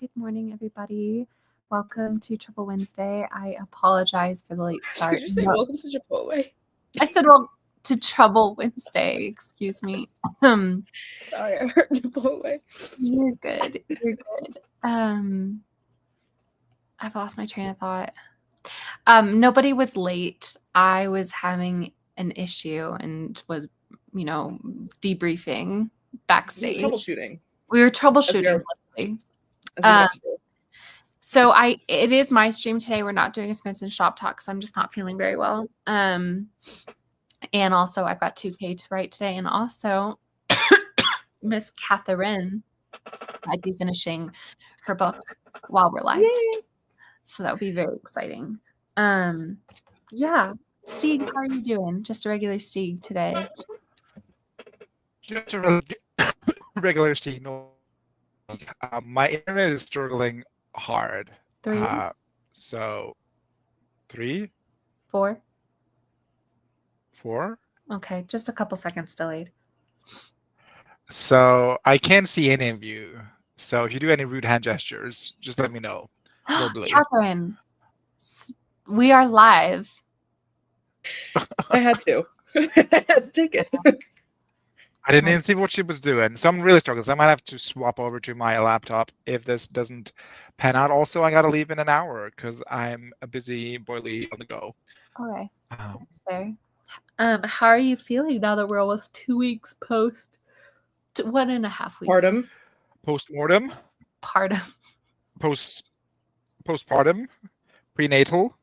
Good morning, everybody. Welcome to Trouble Wednesday. I apologize for the late start. Did you say welcome to Chipotle? I said, well, to Trouble Wednesday. Excuse me. Sorry, I heard Chipotle. You're good. You're good. I've lost my train of thought. Nobody was late. I was having an issue and was, debriefing backstage. Troubleshooting. We were troubleshooting. So it is my stream today. We're not doing a Smithson shop talk because I'm just not feeling very well. And also I've got 2K to write today. And also Miss Catherine might be finishing her book while we're live. Yay. So that would be very exciting. Yeah. Stieg, how are you doing? Just a regular Stieg today. Just a regular Stieg. No. My internet is struggling hard. 3. So 3? 4. 4? Okay, just a couple seconds delayed. So I can't see any of you. So if you do any rude hand gestures, just let me know. Catherine, we are live. I had to. I had to take it. I didn't even see what she was doing. So I'm really struggling. So I might have to swap over to my laptop if this doesn't pan out. Also, I got to leave in an hour because I'm a busy boily on the go. Okay, that's fair. How are you feeling now that we're almost 2 weeks post? 1.5 weeks. Partum. Postmortem. Partum. Postpartum. Prenatal.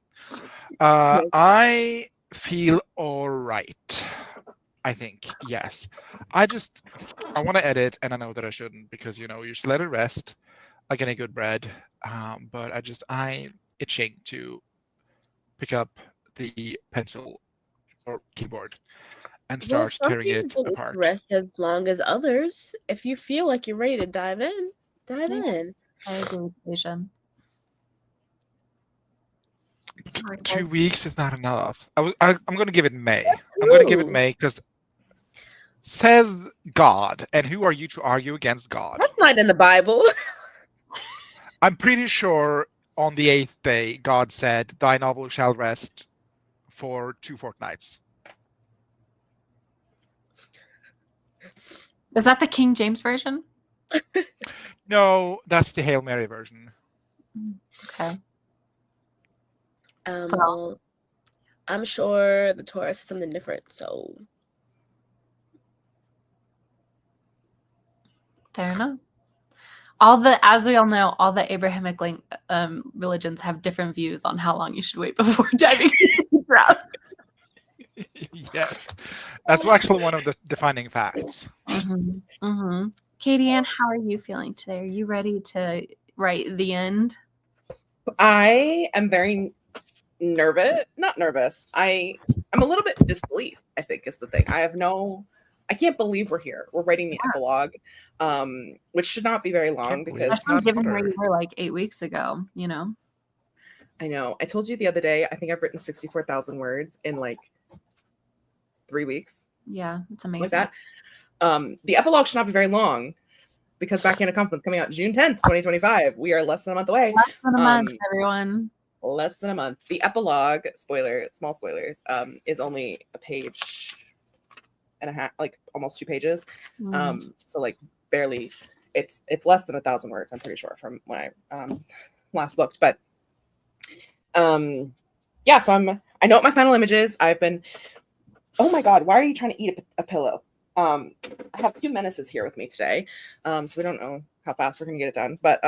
I feel all right. I think, yes. I want to edit, and I know that I shouldn't because, you should let it rest like any good bread. But I'm itching to pick up the pencil or keyboard and start tearing it apart. Rest as long as others. If you feel like you're ready to dive in, dive in. I agree, Asia. 2 weeks is not enough. I'm going to give it May. I'm going to give it May because says God, and who are you to argue against God? That's not in the Bible. I'm pretty sure on the 8th day, God said, "Thy novel shall rest for 2 fortnights." Is that the King James version? No, that's the Hail Mary version. Okay. Well, I'm sure the Torah says something different, so fair enough. As we all know, all the Abrahamic religions have different views on how long you should wait before diving into the Yes, that's actually one of the defining facts. Mm-hmm. Mm-hmm. Katie Ann, how are you feeling today? Are you ready to write the end? I am very not nervous. I'm a little bit disbelief, I think, is the thing. I can't believe we're here. We're writing the epilogue, which should not be very long because given where you were like 8 weeks ago, I know. I told you the other day, I think I've written 64,000 words in like 3 weeks. Yeah, it's amazing. Like that. The epilogue should not be very long because Backhanded Compliments coming out June 10th, 2025. We are less than a month away. Less than a month, everyone. Less than a month. The epilogue, small spoilers, is only a page and a half, like almost 2 pages. So like barely, it's less than 1,000 words, I'm pretty sure, from when I last looked. But yeah, so I know what my final image is. Oh my God, why are you trying to eat a pillow? I have 2 menaces here with me today. So we don't know how fast we're gonna get it done. But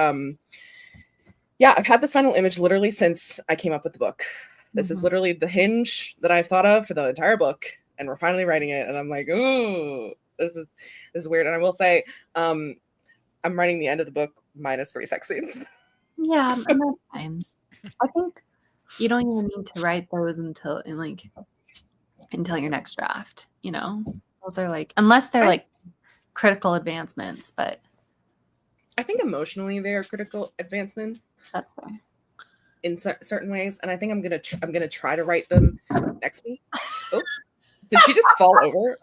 yeah, I've had this final image literally since I came up with the book. This is literally the hinge that I've thought of for the entire book, and we're finally writing it. And I'm like, ooh, this is weird. And I will say, I'm writing the end of the book minus 3 sex scenes. Yeah, and that's fine. I think you don't even need to write those until your next draft. Those are like, unless they're like critical advancements, but I think emotionally they are critical advancements. That's fair. In certain ways, and I think I'm gonna try to write them next week. Oh, did she just fall over?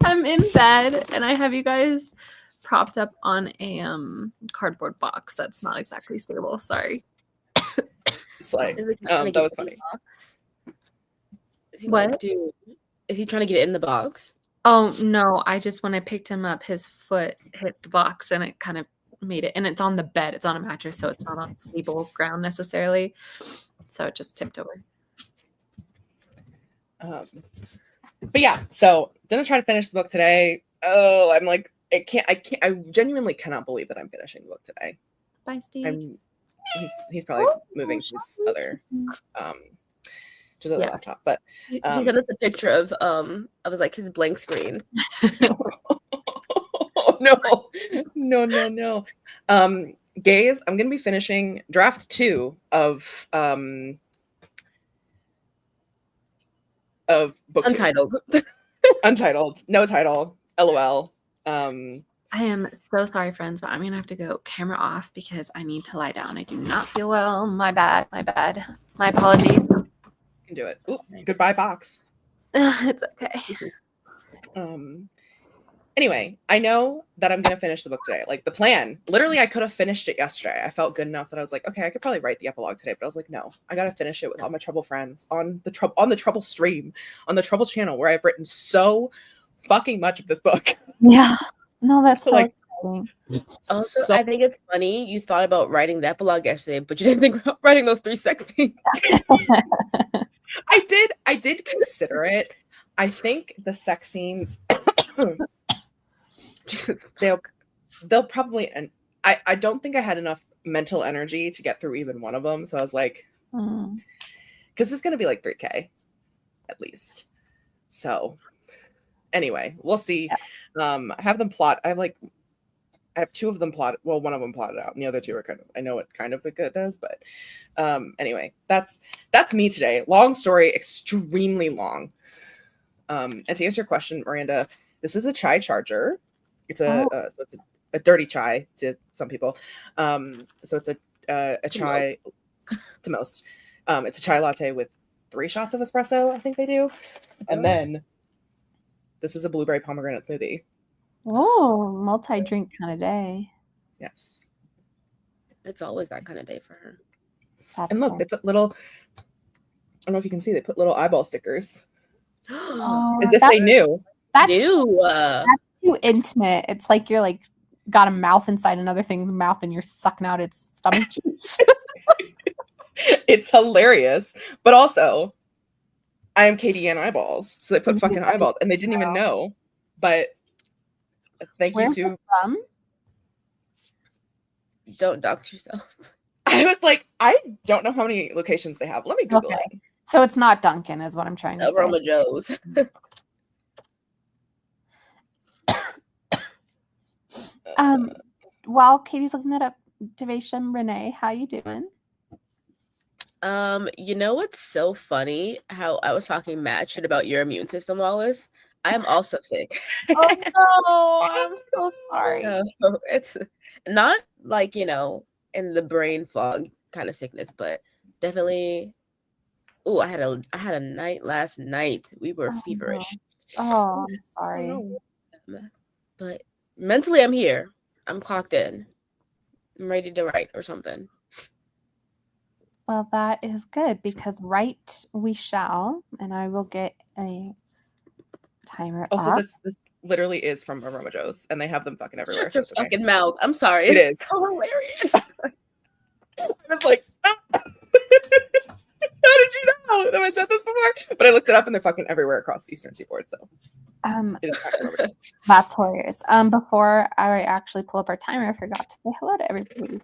I'm in bed and I have you guys propped up on a cardboard box that's not exactly stable. Sorry. Slay. Is he trying to That get was it in funny. the box? Is he What? like, dude? Is he trying to get it in the box? Oh no, I just when I picked him up, his foot hit the box and it kind of made it. And it's on the bed. It's on a mattress, so it's not on stable ground necessarily. So it just tipped over. But yeah, so gonna try to finish the book today. Oh, I'm like, I genuinely cannot believe that I'm finishing the book today. Bye, Steve. He's probably moving his other Yeah. laptop, but He sent us a picture of was like his blank screen. oh, no. Gaze, I'm gonna be finishing draft 2 of book 2. Untitled. Untitled, no title, LOL. I am so sorry, friends, but I'm gonna have to go camera off because I need to lie down. I do not feel well. My bad. My apologies. You can do it. Ooh, goodbye box. It's okay. Anyway, I know that I'm gonna finish the book today. Like the plan, literally, I could have finished it yesterday. I felt good enough that I was like, okay, I could probably write the epilogue today, but I was like, no, I gotta finish it with all my Trouble friends on the Trouble stream, on the Trouble channel, where I've written so fucking much of this book. Yeah. No, that's so Like- exciting. Also, So- I think it's funny you thought about writing the epilogue yesterday, but you didn't think about writing those 3 sex scenes. I did consider it. I think the sex scenes they'll probably, and I don't think I had enough mental energy to get through even one of them. So I was like, because it's gonna be like 3K at least. So anyway, we'll see. I have them plot. I have 2 of them plotted. Well, one of them plotted out, and the other 2 are kind of. I know what kind of it does, but anyway, that's me today. Long story, extremely long. And to answer your question, Miranda, this is a chai charger. It's so it's a dirty chai to some people. So it's a chai to most. It's a chai latte with 3 shots of espresso. I think they do, and then this is a blueberry pomegranate smoothie. Oh, multi-drink kind of day. Yes. It's always that kind of day for her. That's And look, fair. they put little, I don't know if you can see, they put little eyeball stickers Oh, as if they knew. that's Ew. that's too intimate. It's like you're like got a mouth inside another thing's mouth and you're sucking out its stomach juice. It's hilarious. But also, I am Katie and eyeballs. So they put fucking That is eyeballs and they didn't even know. But thank Where's you it to, from? Don't dox yourself. I was like, I don't know how many locations they have. Let me Google Okay. it. So it's not Dunkin', is what I'm trying to say. Aroma Joe's. While Katie's looking that up, Devation, Renee, how you doing? You know what's so funny? How I was talking mad shit about your immune system, Wallace. I am also sick. Oh no, I'm so sorry. No, it's not like, in the brain fog kind of sickness, but definitely. Oh, I had a night last night. We were Oh, feverish. Oh, I'm sorry. no. But mentally I'm here. I'm clocked in. I'm ready to write or something. Well, that is good because write we shall, and I will get a timer Also, up. this literally is from Aroma Joe's and they have them fucking everywhere. Shut So your it's okay. fucking mouth. I'm sorry. It is. It's so hilarious. I was like, ah! How did you know? Have I said this before? But I looked it up and they're fucking everywhere across the Eastern Seaboard. So it is fucking Aroma Joe's. That's hilarious. Before I actually pull up our timer, I forgot to say hello to everybody.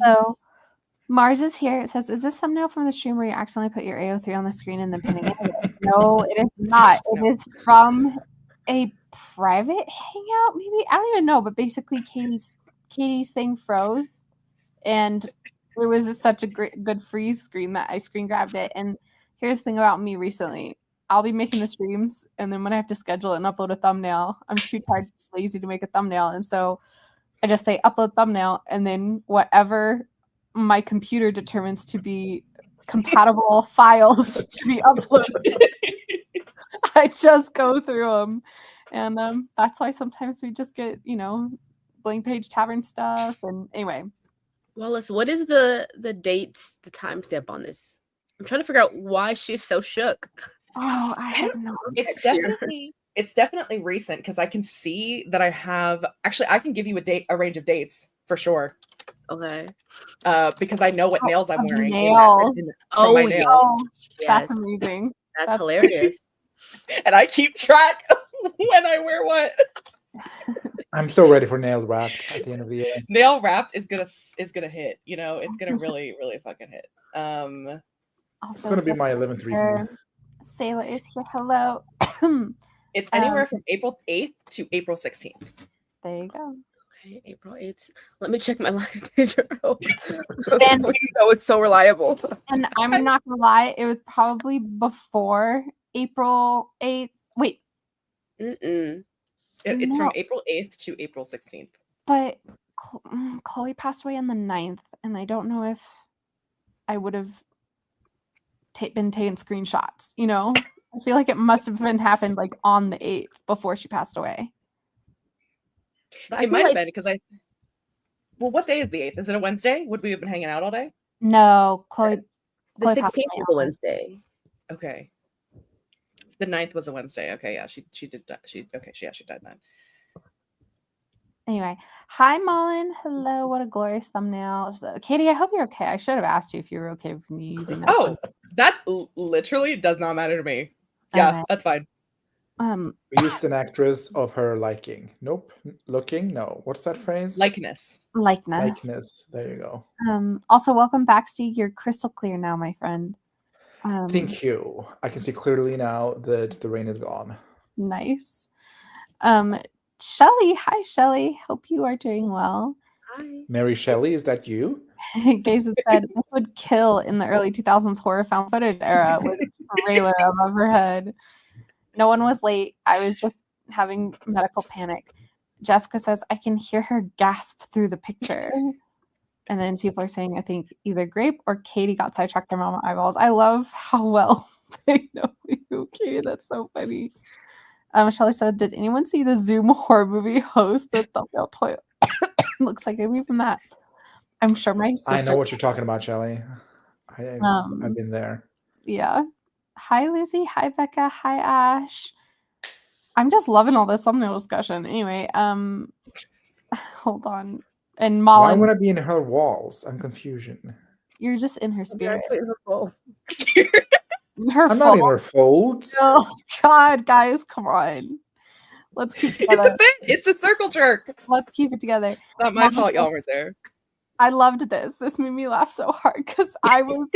So Mars is here. It says, "Is this thumbnail from the stream where you accidentally put your AO3 on the screen and then pinning it?" No, it is not. It is from a private hangout, maybe. I don't even know, but basically Katie's thing froze, and there was such a good freeze screen that I screen grabbed it. And here's the thing about me recently: I'll be making the streams, and then when I have to schedule it and upload a thumbnail, I'm too tired, lazy to make a thumbnail, and so I just say upload thumbnail, and then whatever my computer determines to be compatible files to be uploaded, I just go through them. And that's why sometimes we just get, Blank Page Tavern stuff. And anyway, Wallace, what is the date, the timestamp on this? I'm trying to figure out why she's so shook. oh, I have no. It's Text here. definitely recent because I can see that I have actually I can give you a range of dates for sure. Okay. Because I know what nails I'm Of wearing. nails. Oh, my yes. nails. Oh, Yes. that's amazing. That's hilarious. And I keep track of when I wear what. I'm so ready for nail wrapped at the end of the year. Nail wrapped is gonna hit. You know, it's gonna really fucking hit. Also, It's gonna be my 11th reason. Sailor is here. Hello. It's anywhere from April 8th to April 16th. There you go. Okay, April 8th. Let me check my Latin row. Then- Oh, it's so reliable. And I'm not gonna lie, it was probably before April 8th. Wait, Mm-mm. It's No. from April 8th to April 16th. but Chloe passed away on the 9th, and I don't know if I would have been taking screenshots. You know, I feel like it must have happened like on the 8th before she passed away. But I It feel might have like been because well, what day is the 8th? Is it a Wednesday? Would we have been hanging out all day? No, Chloe. the Chloe passed 16th away is a on- Wednesday. Okay. The 9th was a Wednesday. Okay, yeah, she did die. She died then. Anyway, hi Mullen. Hello, what a glorious thumbnail. So, Katie, I hope you're okay. I should have asked you if you were okay with me using that. Oh, that literally does not matter to me. Yeah, Okay. that's fine. We used an actress of her liking. Nope. Looking? No. What's that phrase? Likeness. Likeness. Likeness. There you go. Also, welcome back, Steve. You're crystal clear now, my friend. Thank you. I can see clearly now that the rain is gone. Nice. Shelly, hi Shelly. Hope you are doing well. Hi. Mary Shelley, is that you? Gaze had said this would kill in the early 2000s horror found footage era with Rayla above her head. No one was late. I was just having medical panic. Jessica says I can hear her gasp through the picture. And then people are saying I think either Grape or Katie got sidetracked by Mama Eyeballs. I love how well they know you, Katie. That's so funny. Shelly said, did anyone see the Zoom horror movie host the thumbnail toilet? Looks like a movie from that. I'm sure my sister. I know what you're talking about, Shelley. I've been there. Yeah. Hi, Lizzie. Hi, Becca. Hi, Ash. I'm just loving all this thumbnail discussion. Anyway, hold on. And Why Mullen, would I be in her walls? I'm confusion. you're just in her spirit. Her I'm not in fault. her folds. Oh God, guys, come on. Let's keep it It's together. a bit. It's a circle jerk. Let's keep it together. Not my fault y'all weren't there. I loved this. This made me laugh so hard because I was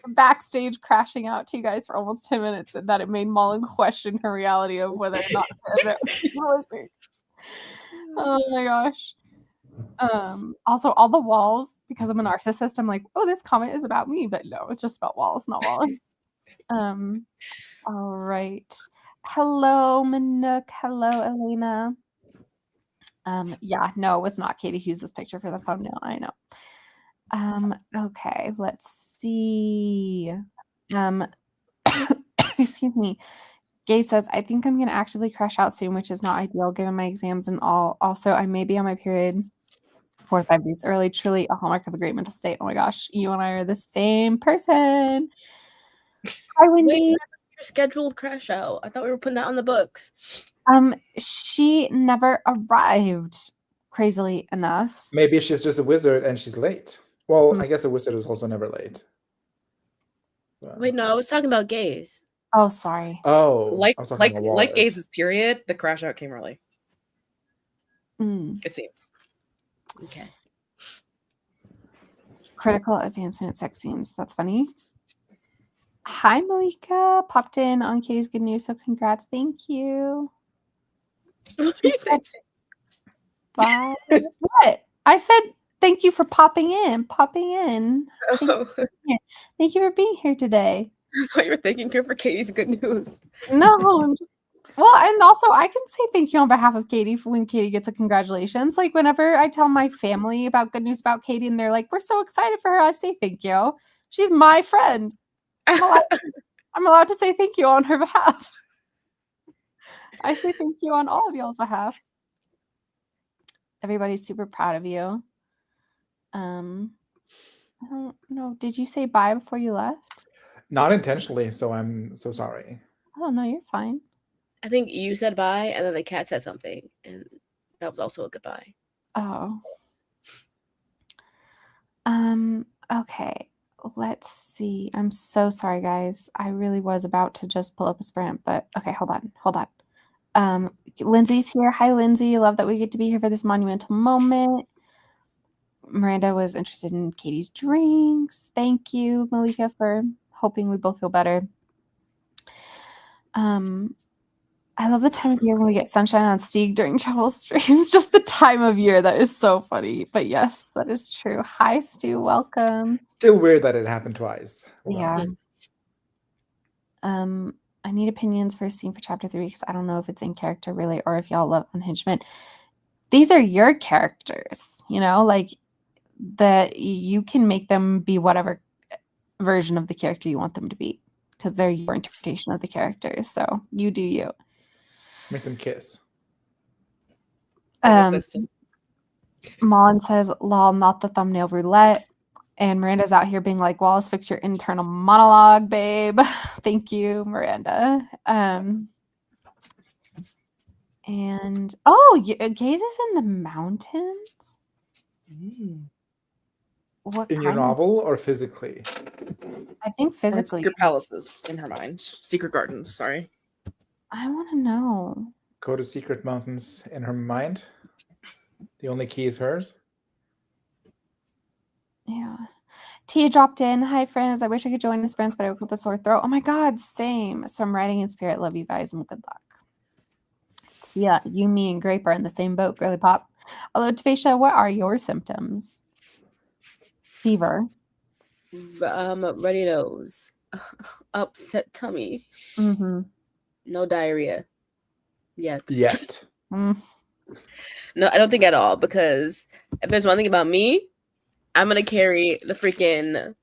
backstage crashing out to you guys for almost 10 minutes, and that it made Mullen question her reality of whether or not oh my gosh. Also all the walls, because I'm a narcissist, I'm like, oh, this comment is about me, but no, it's just about walls, not Mullen. All right. Hello, Manook. Hello, Elena. Yeah, no, it was not Katie who used this picture for the thumbnail. I know. Okay, let's see. Excuse me. Gay says, I think I'm gonna actively crash out soon, which is not ideal given my exams and all. Also, I may be on my period 4 to 5 days early. Truly a hallmark of a great mental state. Oh my gosh, you and I are the same person. Hi, Wendy. Your scheduled crash out. I thought we were putting that on the books. She never arrived, crazily enough. Maybe she's just a wizard and she's late. Well, I guess a wizard is also never late. Wait, no, I was talking about gays. Oh, sorry. Oh, Like I was talking about Wallace. Gaze's period, the crash out came early. Mm. It seems. Okay. Critical advancement sex scenes. That's funny. Hi, Malika. Popped in on Katie's Good News, so congrats. Thank you. Bye. What? I said thank you for popping in. Thank you for being here today. I thought you were thanking her for Katie's good news. No, I'm just well, and also I can say thank you on behalf of Katie for when Katie gets a congratulations. Like whenever I tell my family about good news about Katie and they're like, we're so excited for her, I say thank you. She's my friend. I'm allowed to say thank you on her behalf. I say thank you on all of y'all's behalf. Everybody's super proud of you. I don't know. Did you say bye before you left? Not intentionally, so I'm so sorry. Oh no, you're fine. I think you said bye, and then the cat said something, and that was also a goodbye. Oh. Okay. Let's see. I'm so sorry, guys. I really was about to just pull up a sprint, but okay, hold on. Lindsay's here. Hi, Lindsay. Love that we get to be here for this monumental moment. Miranda was interested in Katie's drinks. Thank you, Malika, for hoping we both feel better. I love the time of year when we get sunshine on Steeg during travel streams. Just the time of year that is so funny. But yes, that is true. Hi, Stu. Welcome. Still weird that it happened twice. Yeah. I need opinions for a scene for chapter 3 because I don't know if it's in character really or if y'all love Unhingement. These are your characters, you know, like that you can make them be whatever version of the character you want them to be because they're your interpretation of the characters. So you do you. Make them kiss. Mullen says, lol, not the thumbnail roulette. And Miranda's out here being like, Wallace, fix your internal monologue, babe. Thank you, Miranda. And Gaze is in the mountains. What in your novel or physically? I think physically. Secret palaces in her mind. Secret gardens. Sorry. I want to know. Go to secret mountains in her mind. The only key is hers. Yeah. Tia dropped in. Hi, friends. I wish I could join the sprints, but I woke up with a sore throat. Oh my God, same. So I'm writing in spirit. Love you guys and good luck. Yeah, you, me, and Grape are in the same boat, girly pop. Although, Tavisha, what are your symptoms? Fever. Runny nose, upset tummy, no diarrhea yet. Mm. No, I don't think at all, because if there's one thing about me, I'm gonna carry the freaking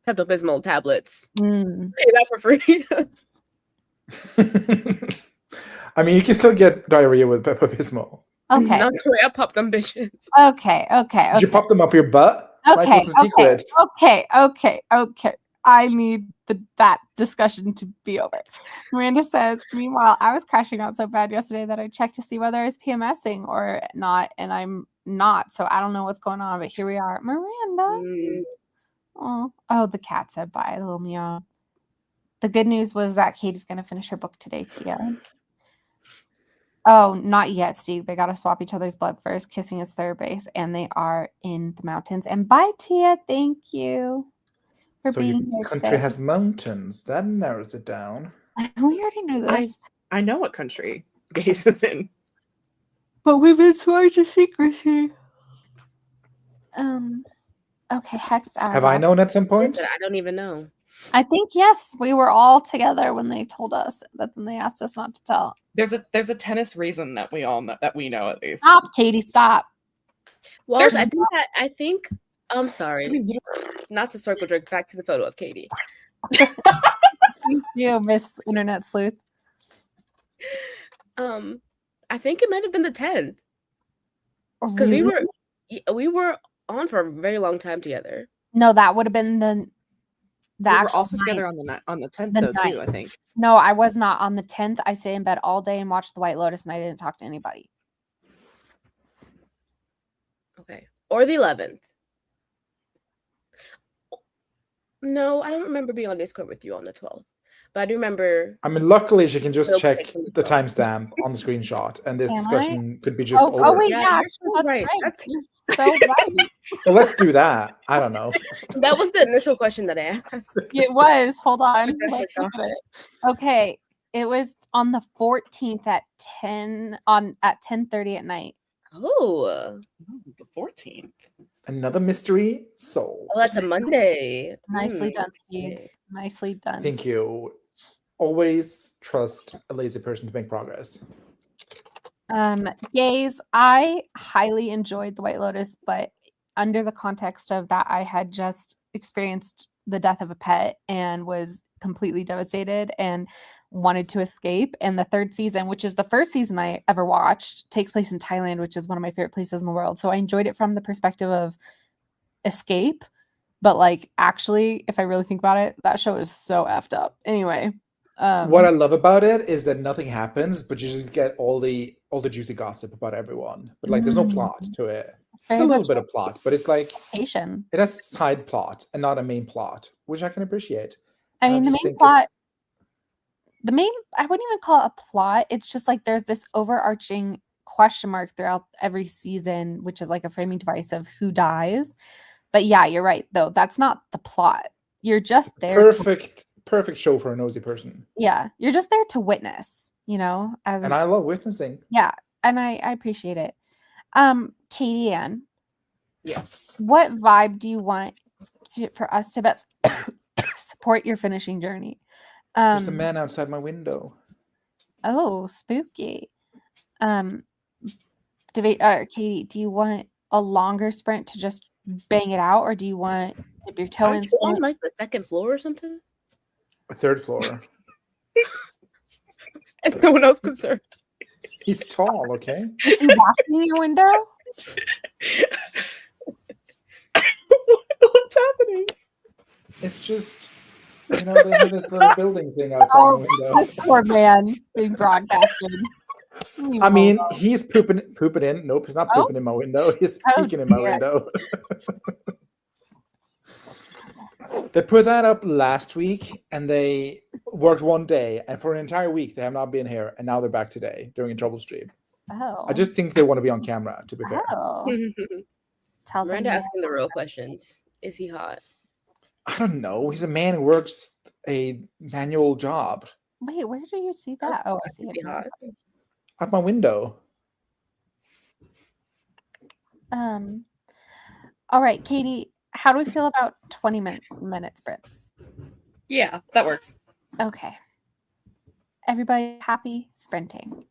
Pepto-Bismol tablets. Pay that for free. I mean, you can still get diarrhea with Pepto-Bismol. Okay. Not the way I pop them bitches. Okay. Did you pop them up your butt? Okay. Like, what's the secret? Okay. I need that discussion to be over. Miranda says, meanwhile, I was crashing out so bad yesterday that I checked to see whether I was PMSing or not, and I'm not, so I don't know what's going on, but here we are. Miranda. Oh, the cat said bye, little meow. The good news was that Katie's going to finish her book today, Tia. Oh, not yet, Steve. They got to swap each other's blood first. Kissing is third base, and they are in the mountains. And bye, Tia. Thank you for being here country today. has mountains. That narrows it down. We already knew this. I know what country Gaze is in. But we've been sworn to secrecy. Okay, Hex. Have I known at some point? I don't even know. I think yes, we were all together when they told us, but then they asked us not to tell. There's a tennis reason that we all know, that we know at least. Stop, Katie. Stop. Well, I think. I'm sorry. Not to circle jerk back to the photo of Katie. Thank you, Miss Internet Sleuth. I think it might have been the 10th because we were on for a very long time together. No, that would have been the we were also together on the 10th though too, I think. No, I was not on the 10th. I stayed in bed all day and watched The White Lotus, and I didn't talk to anybody. Okay, or the 11th. No, I don't remember being on Discord with you on the 12th. But I do remember. I mean, luckily she can just check the timestamp on the screenshot, and this discussion could be just over. Oh wait, yeah, that's right. That's so right. So let's do that. I don't know. That was the initial question that I asked. It was. Hold on. Let's look at it. Okay, it was on the 14th at 10:30 at night. Oh, the 14th. Another mystery solved. Oh, that's a Monday. Nicely done, Steve. Nicely done. Thank you. Always trust a lazy person to make progress. Gaze, I highly enjoyed The White Lotus, but under the context of that, I had just experienced the death of a pet and was completely devastated and wanted to escape. And the third season, which is the first season I ever watched, takes place in Thailand, which is one of my favorite places in the world. So I enjoyed it from the perspective of escape. But like, actually, if I really think about it, that show is so effed up. Anyway, What I love about it is that nothing happens, but you just get all the juicy gossip about everyone. But like, there's no plot to it. It's a little bit of plot, but it's like Asian. it has side plot and not a main plot, which I can appreciate. I mean, the just main think plot, it's- I wouldn't even call it a plot. It's just like there's this overarching question mark throughout every season, which is like a framing device of who dies. But yeah, you're right, though. That's not the plot. You're just there. Perfect show for a nosy person. Yeah, you're just there to witness, you know, And I love witnessing. yeah, and I appreciate it. Katie Ann, Yes. what vibe do you want for us to best support your finishing journey? There's a man outside my window. Oh, spooky. Katie, do you want a longer sprint to just bang it out, or do you want to dip your toe in? Aren't you on like the second floor or something? A third floor. Is no one else concerned? He's tall, okay? Is he watching your window? What's happening? It's just, you know, they have this little building thing outside my window. This poor man being broadcasted. I mean, he's pooping in. Nope, he's not pooping in my window. He's peeking in my window. They put that up last week, and they worked one day, and for an entire week they have not been here, and now they're back today doing a trouble stream. Oh. I just think they want to be on camera, to be fair. Oh. Tell them Miranda asking the real questions. Is he hot? I don't know. He's a man who works a manual job. Wait, where do you see that? Oh, I see it. Hot. Out my window. All right, Katie, how do we feel about 20-minute sprints? Yeah, that works. Okay. Everybody happy sprinting?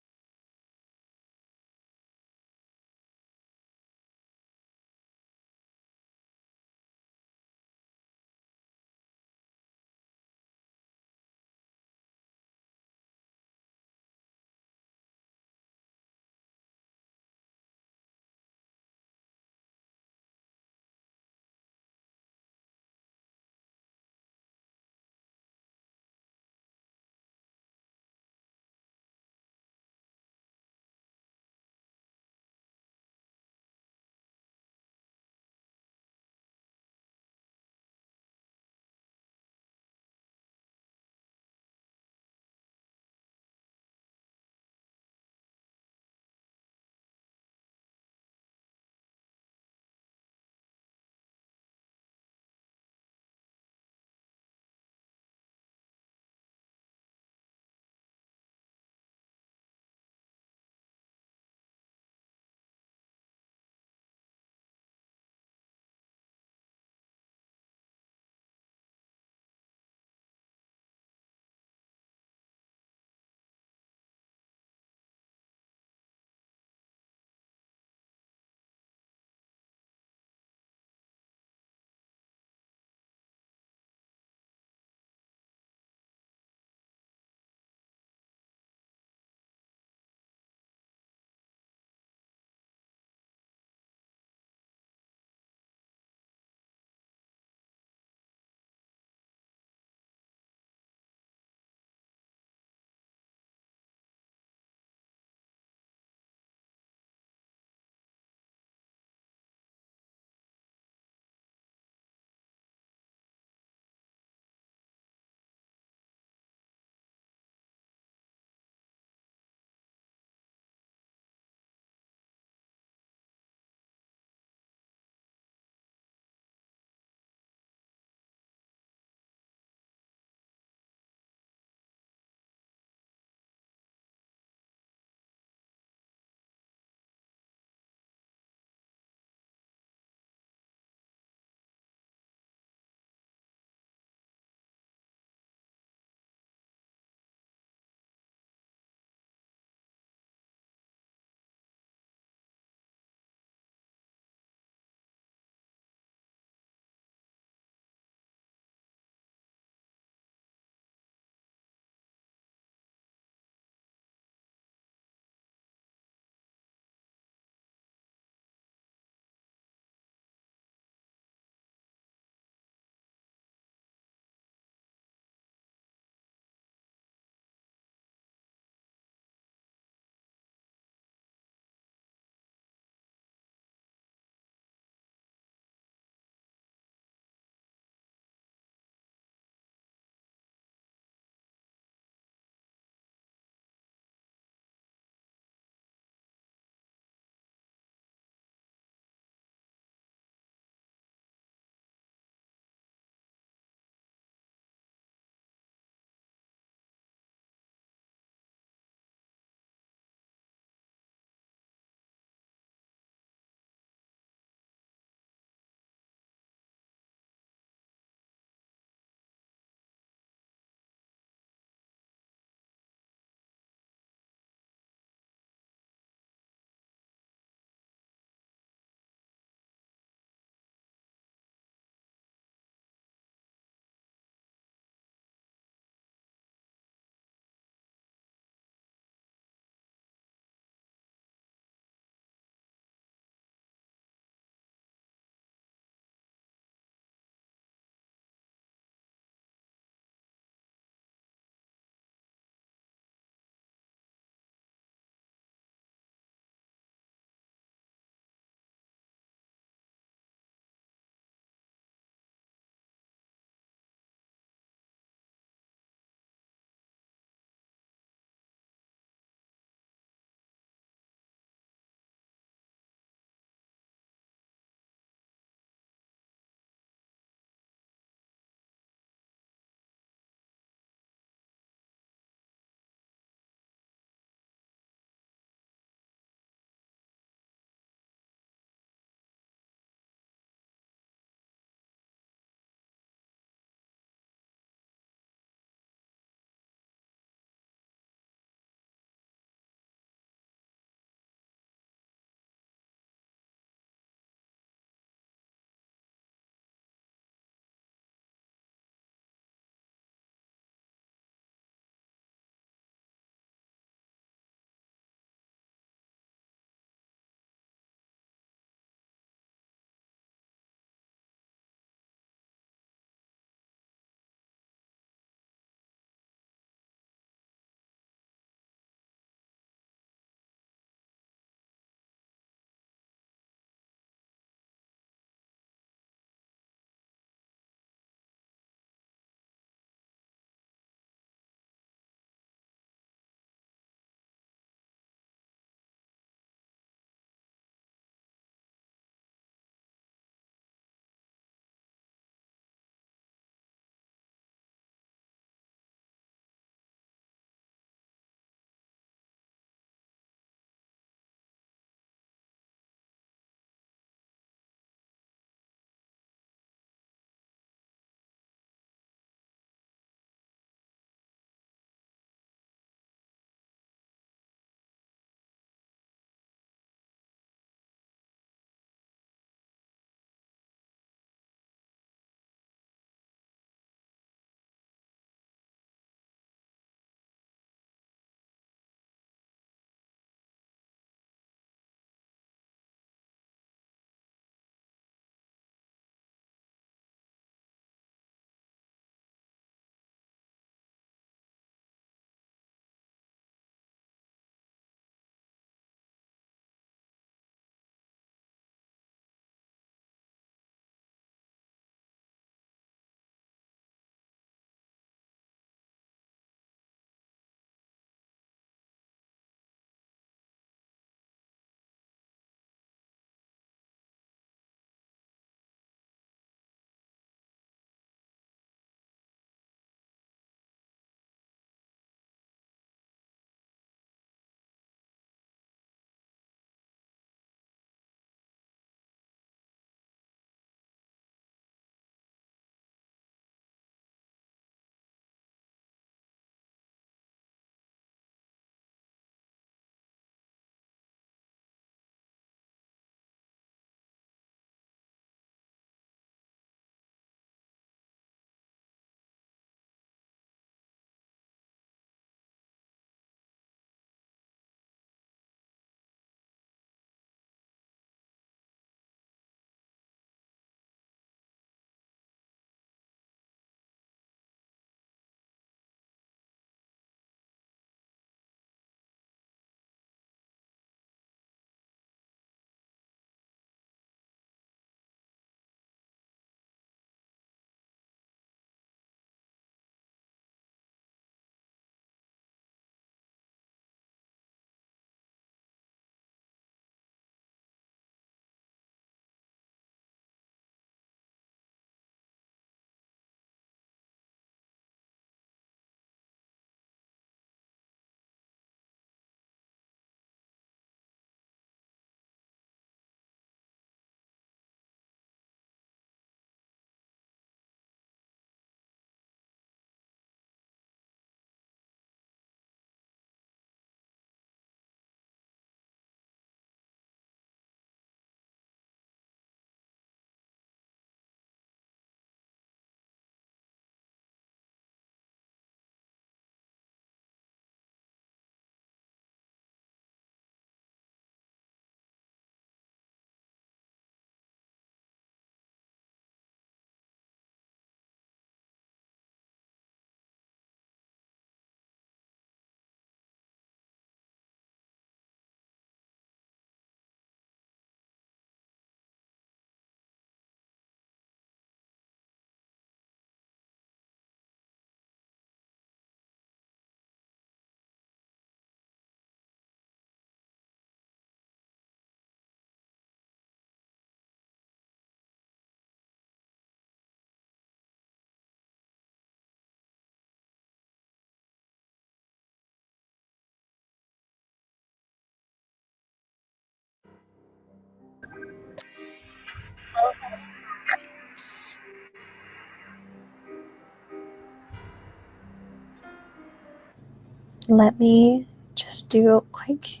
Let me just do a quick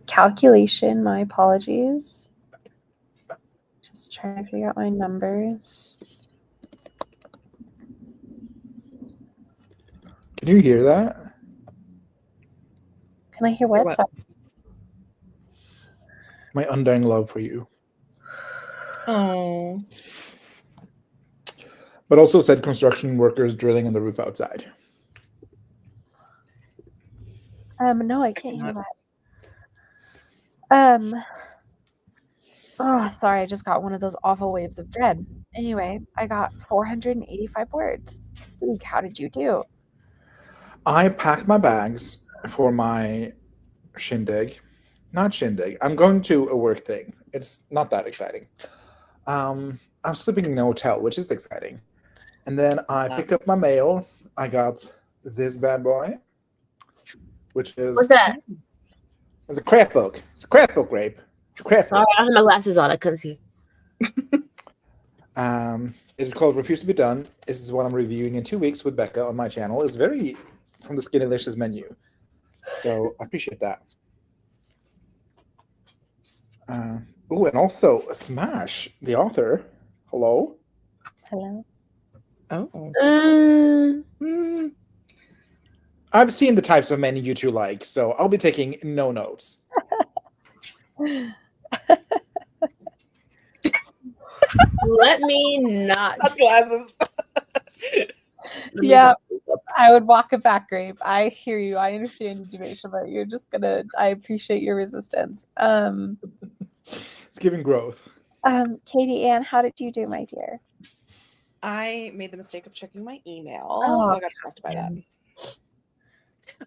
calculation. My apologies. Just trying to figure out my numbers. Can you hear that? Can I hear what? what? Sorry. My undying love for you. Oh. But also said construction workers drilling on the roof outside. No, I can't hear that. Oh, sorry, I just got one of those awful waves of dread. Anyway, I got 485 words. Steve, how did you do? I packed my bags for my shindig. Not shindig. I'm going to a work thing. It's not that exciting. I'm sleeping in a hotel, which is exciting. And then I picked up my mail. I got this bad boy, which is What's that? It's a crap book. It's a crap book, Grape. It's a crap Sorry, book. I had my glasses on. I couldn't see. It is called Refuse to Be Done. This is what I'm reviewing in 2 weeks with Becca on my channel. It's very from the Skinnylicious menu. So I appreciate that. Oh, and also Smash, the author. Hello. Hello. Oh. Mm, I've seen the types of men you two like, so I'll be taking no notes. let me not. Glasses. Yeah, I would walk it back, Grape. I hear you. I understand your deviation, but you're just gonna. I appreciate your resistance. It's giving growth. Katie Ann, how did you do, my dear? I made the mistake of checking my email, Oh, so I got distracted by that.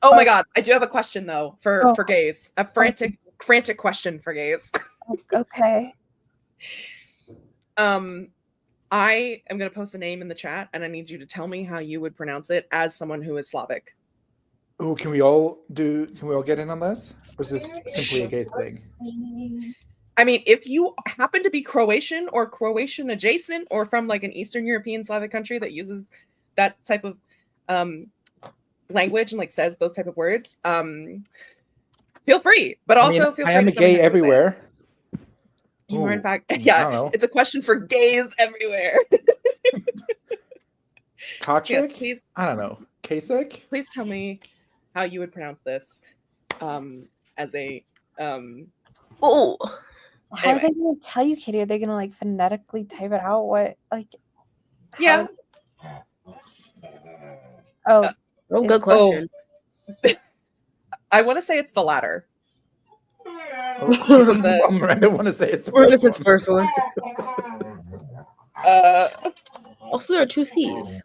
Oh my god, I do have a question though for gays. A frantic question for gays. Okay. I am going to post a name in the chat, and I need you to tell me how you would pronounce it as someone who is Slavic. Oh, can we all get in on this? Or is this simply a gays thing? I mean, if you happen to be Croatian or Croatian adjacent or from like an Eastern European Slavic country that uses that type of language and like says those type of words, feel free. But also feel free. I am a gay everywhere. You are in fact, I yeah. don't know. It's a question for gays everywhere. Kachik? Yes, please. I don't know. Kasich? Please tell me how you would pronounce this as a Oh, How are they going to tell you, Katie? Are they going to like phonetically type it out? What like? yeah. Oh, good question. I want to say it's the latter. I don't want to say it's the first one. Also, there are two C's.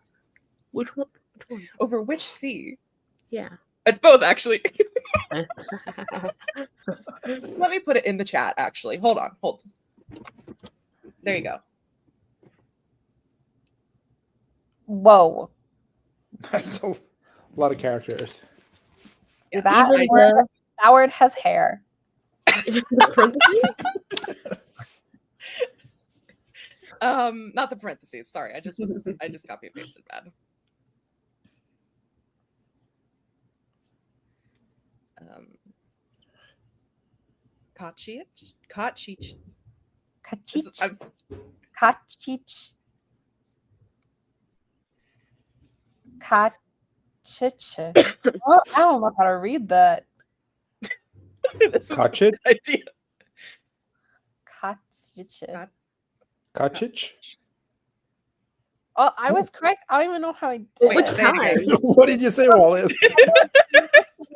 Which one? Over which C? Yeah. It's both, actually. Let me put it in the chat, actually. Hold on. There you go. whoa. That's a lot of characters. Yeah, That word has hair. Parentheses? Not the parentheses. Sorry, I just copy and pasted bad. Kachich. Kachich. Oh, I don't know how to read that. Kachich? Idea. Kachich? Oh, I was correct. I don't even know how I did Which it. time? What did you say, Wallace?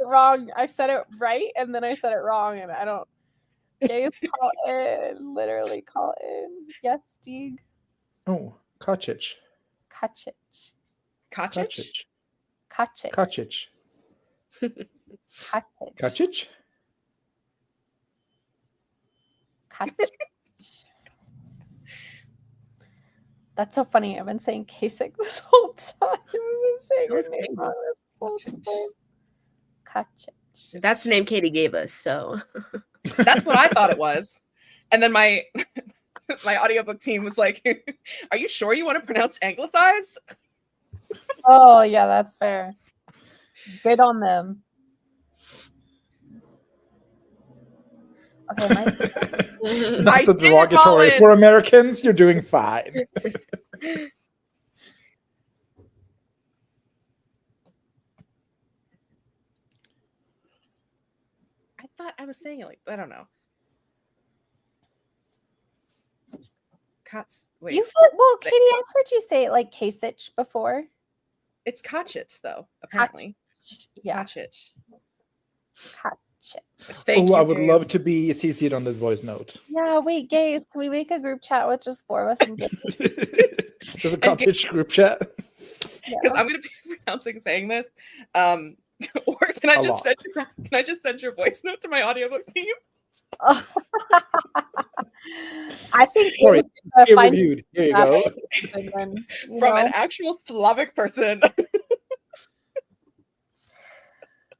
Wrong. I said it right, and then I said it wrong, and I don't. Gays call in. Literally call in. Yes, Stieg. Oh, Kachich. Kachich. Kachich? Kachich. Kachich. Kachich. Kachich? Kachich. That's so funny. I've been saying Kasich this whole time. I've been saying her name wrong this whole time. Kachich. That's the name Katie gave us, so. That's what I thought it was. And then my my audiobook team was like, "Are you sure you want to pronounce anglicized?" Oh yeah, that's fair. Good on them. Okay, Not I the did it, derogatory. Colin. For Americans, you're doing fine. I thought I was saying it like I don't know. Cuts. Wait, well, Katie, I've heard you say it like Kasich before. it's Kachich though. Apparently, Yeah, Kachich. Kachich. Thank you. I would love guys. to be CC'd on this voice note. Yeah, wait, gays, can we make a group chat with just 4 of us? And There's a cottage group chat. Because I'm gonna be pronouncing saying this. Or can I just send your voice note to my audiobook team? I think Sorry, reviewed. Here you go. From an actual Slavic person.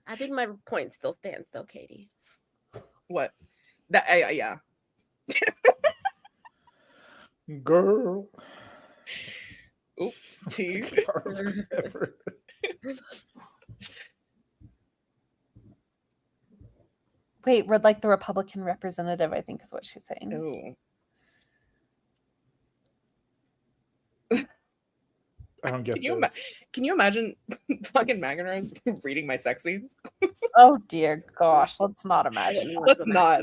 I think my point still stands, though, Katie. What? That yeah. Girl. Oop. T. Wait, we're like the Republican representative, I think is what she's saying. Oh. I don't get Can you imagine fucking Magnus reading my sex scenes? Oh dear gosh, let's not imagine. Let's not.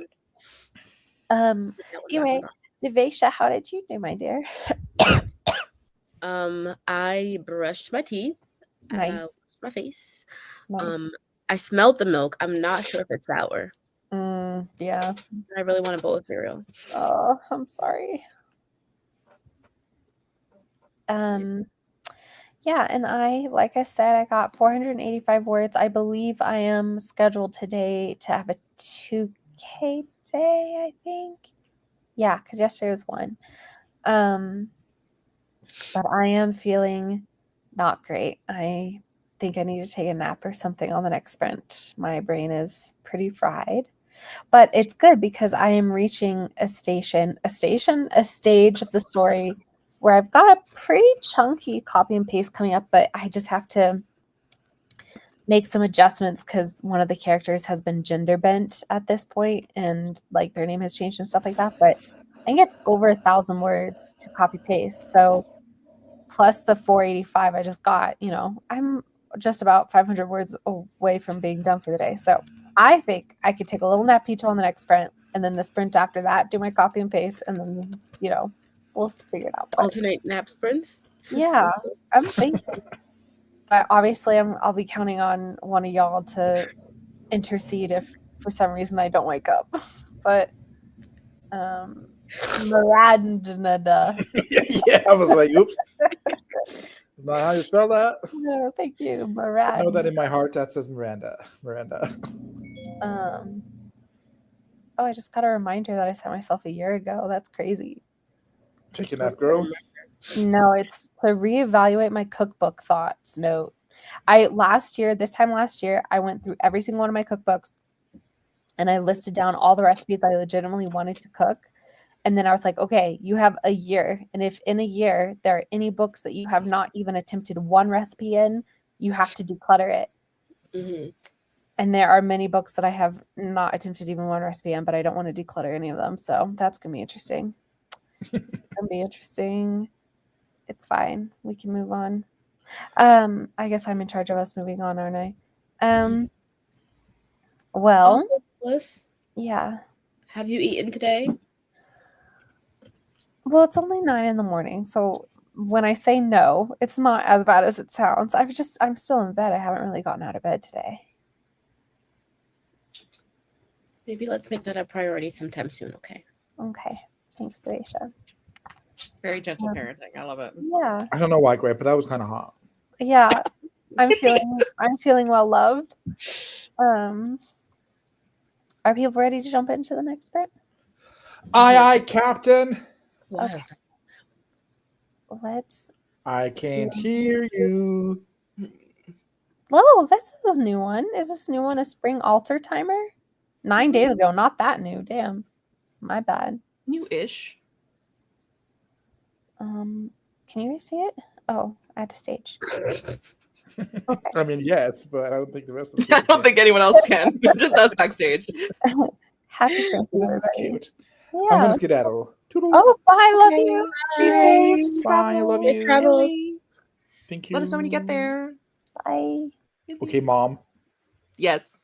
Anyway, Devesha, how did you do, my dear? I brushed my teeth. Nice. My face. Nice. I smelled the milk. I'm not sure if it's sour. Yeah. I really want a bowl of cereal. Oh, I'm sorry. Yeah, and like I said, I got 485 words. I believe I am scheduled today to have a 2K day, I think. Yeah, because yesterday was 1. But I am feeling not great. I think I need to take a nap or something on the next sprint. My brain is pretty fried. But it's good because I am reaching a stage of the story where I've got a pretty chunky copy and paste coming up, but I just have to make some adjustments because one of the characters has been gender bent at this point and like their name has changed and stuff like that. But I think it's over 1,000 words to copy paste. So plus the 485 I just got, I'm just about 500 words away from being done for the day. So I think I could take a little nap each on the next sprint, and then the sprint after that, do my copy and paste, and then, we'll figure it out. But, alternate nap sprints? Yeah, I'm thinking. But obviously, I'll be counting on one of y'all to intercede if for some reason I don't wake up. But, Miranda. Yeah, I was like, oops. Is not how you spell that? No, thank you, Miranda. I know that in my heart that says Miranda. I just got a reminder that I sent myself a year ago. That's crazy. Take a nap, girl. No, it's to reevaluate my cookbook thoughts note. This time last year, I went through every single one of my cookbooks and I listed down all the recipes I legitimately wanted to cook. And then I was like, okay, you have a year. And if in a year there are any books that you have not even attempted one recipe in, you have to declutter it. Mm-hmm. And there are many books that I have not attempted even one recipe in, but I don't want to declutter any of them. So that's going to be interesting. It's going to be interesting. It's fine. We can move on. I guess I'm in charge of us moving on, aren't I? Well, Liz, yeah. have you eaten today? Well, it's only 9 a.m. So when I say no, it's not as bad as it sounds. I'm still in bed. I haven't really gotten out of bed today. Maybe let's make that a priority sometime soon, okay? Okay. Thanks, Felicia. Very gentle parenting. I love it. Yeah. I don't know why, Grape, but that was kind of hot. Yeah. I'm feeling well loved. Are people ready to jump into the next bit? Aye, Captain. Okay. Let's. I can't hear you. Oh, this is a new one. Is this new one a spring altar timer? 9 days ago, not that new. Damn. My bad. New-ish. Can you guys see it? Oh, I had to stage. Okay. I mean, yes, but I don't think the rest of the I people don't think anyone else can. Just us backstage. Happy Christmas, This is everybody. cute. I'm Yeah. gonna skedaddle. Toodles. Oh, bye. Love Okay. you. Be safe. Bye, I love Safe you. travels. Millie, Thank you. let us know when you get there. Bye. Okay, Mom. Yes.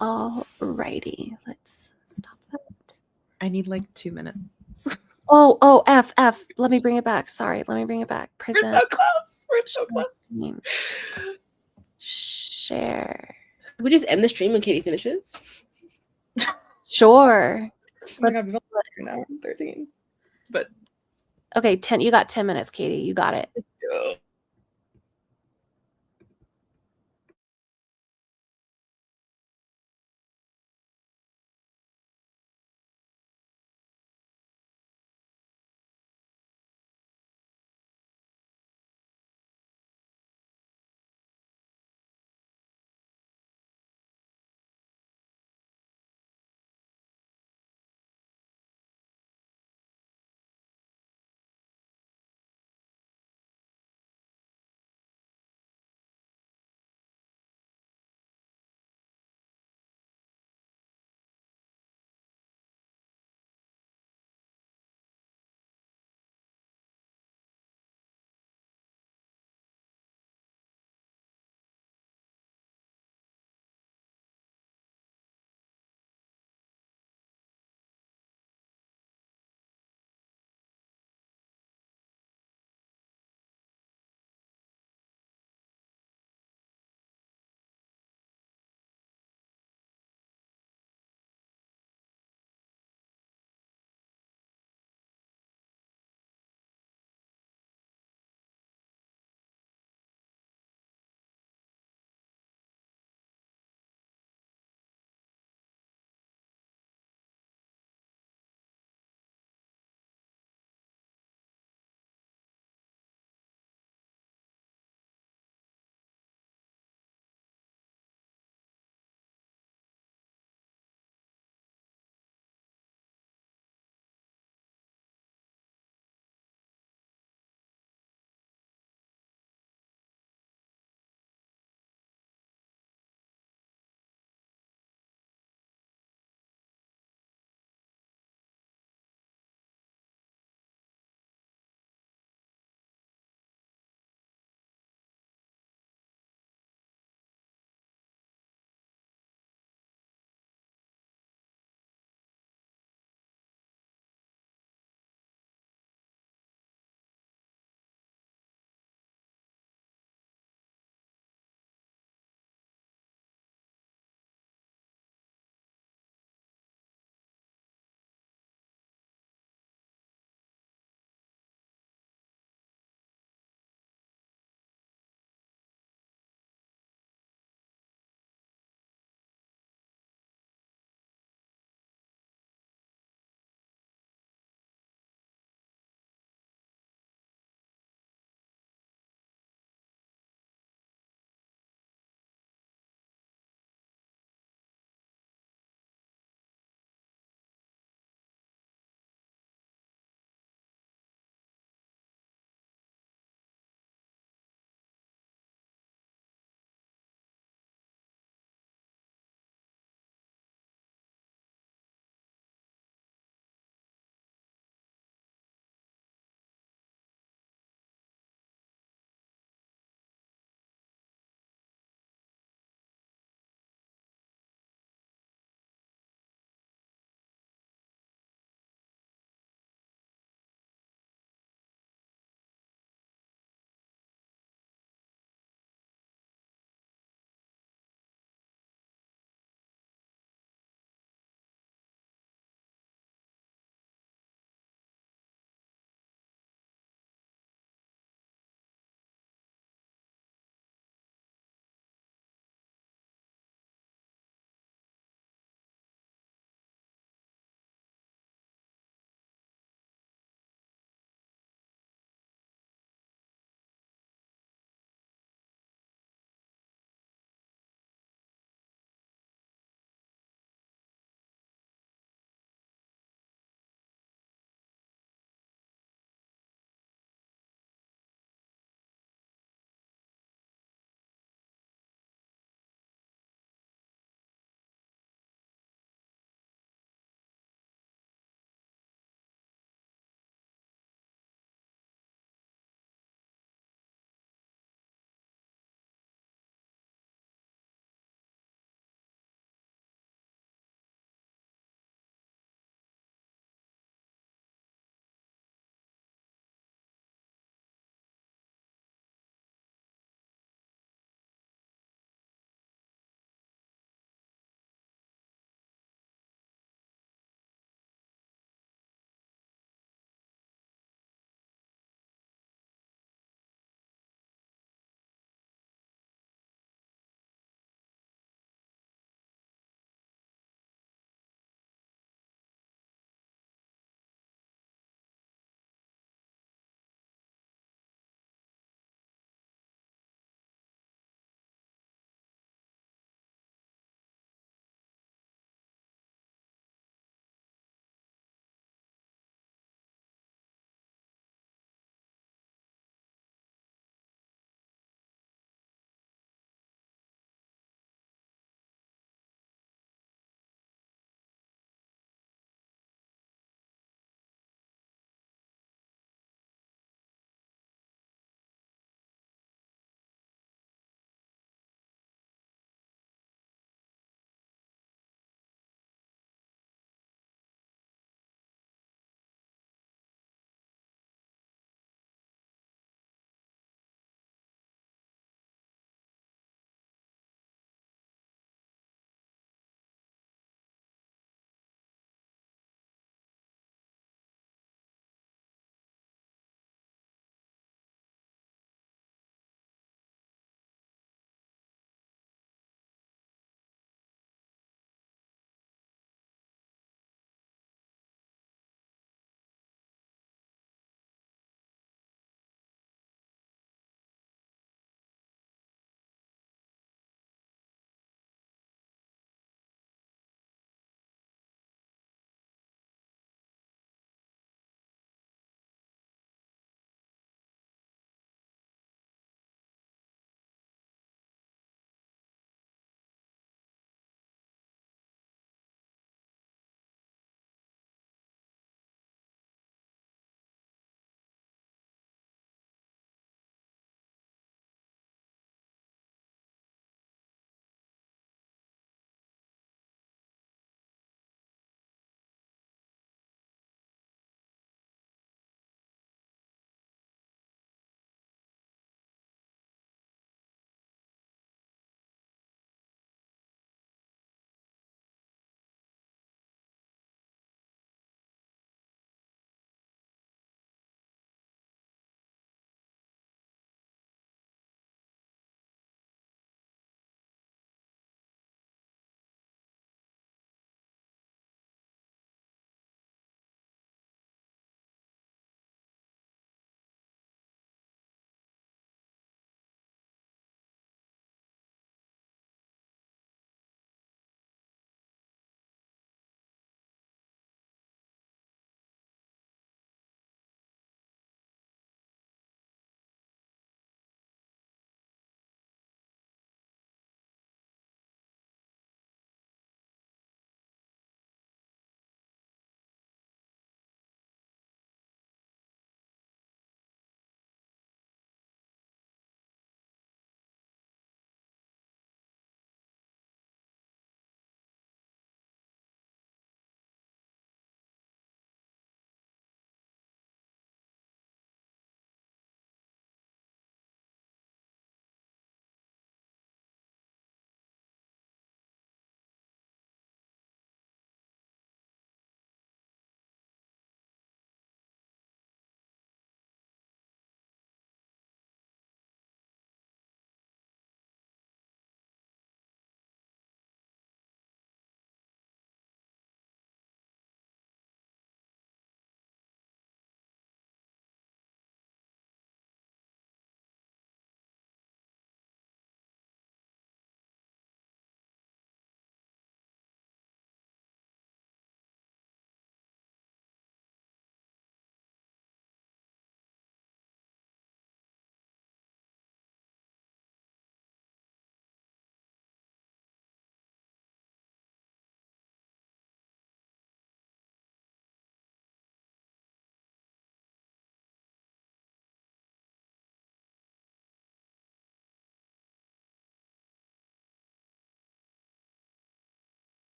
Alrighty, let's stop that. I need like 2 minutes. Oh, F. Let me bring it back. Sorry, let me bring it back. We're Present. so close. We're so share close. screen. Share. We just end the stream when Katie finishes. Sure. Oh my Let's- god, we've only got an hour and 13. But Okay, 10. You got 10 minutes, Katie. You got it.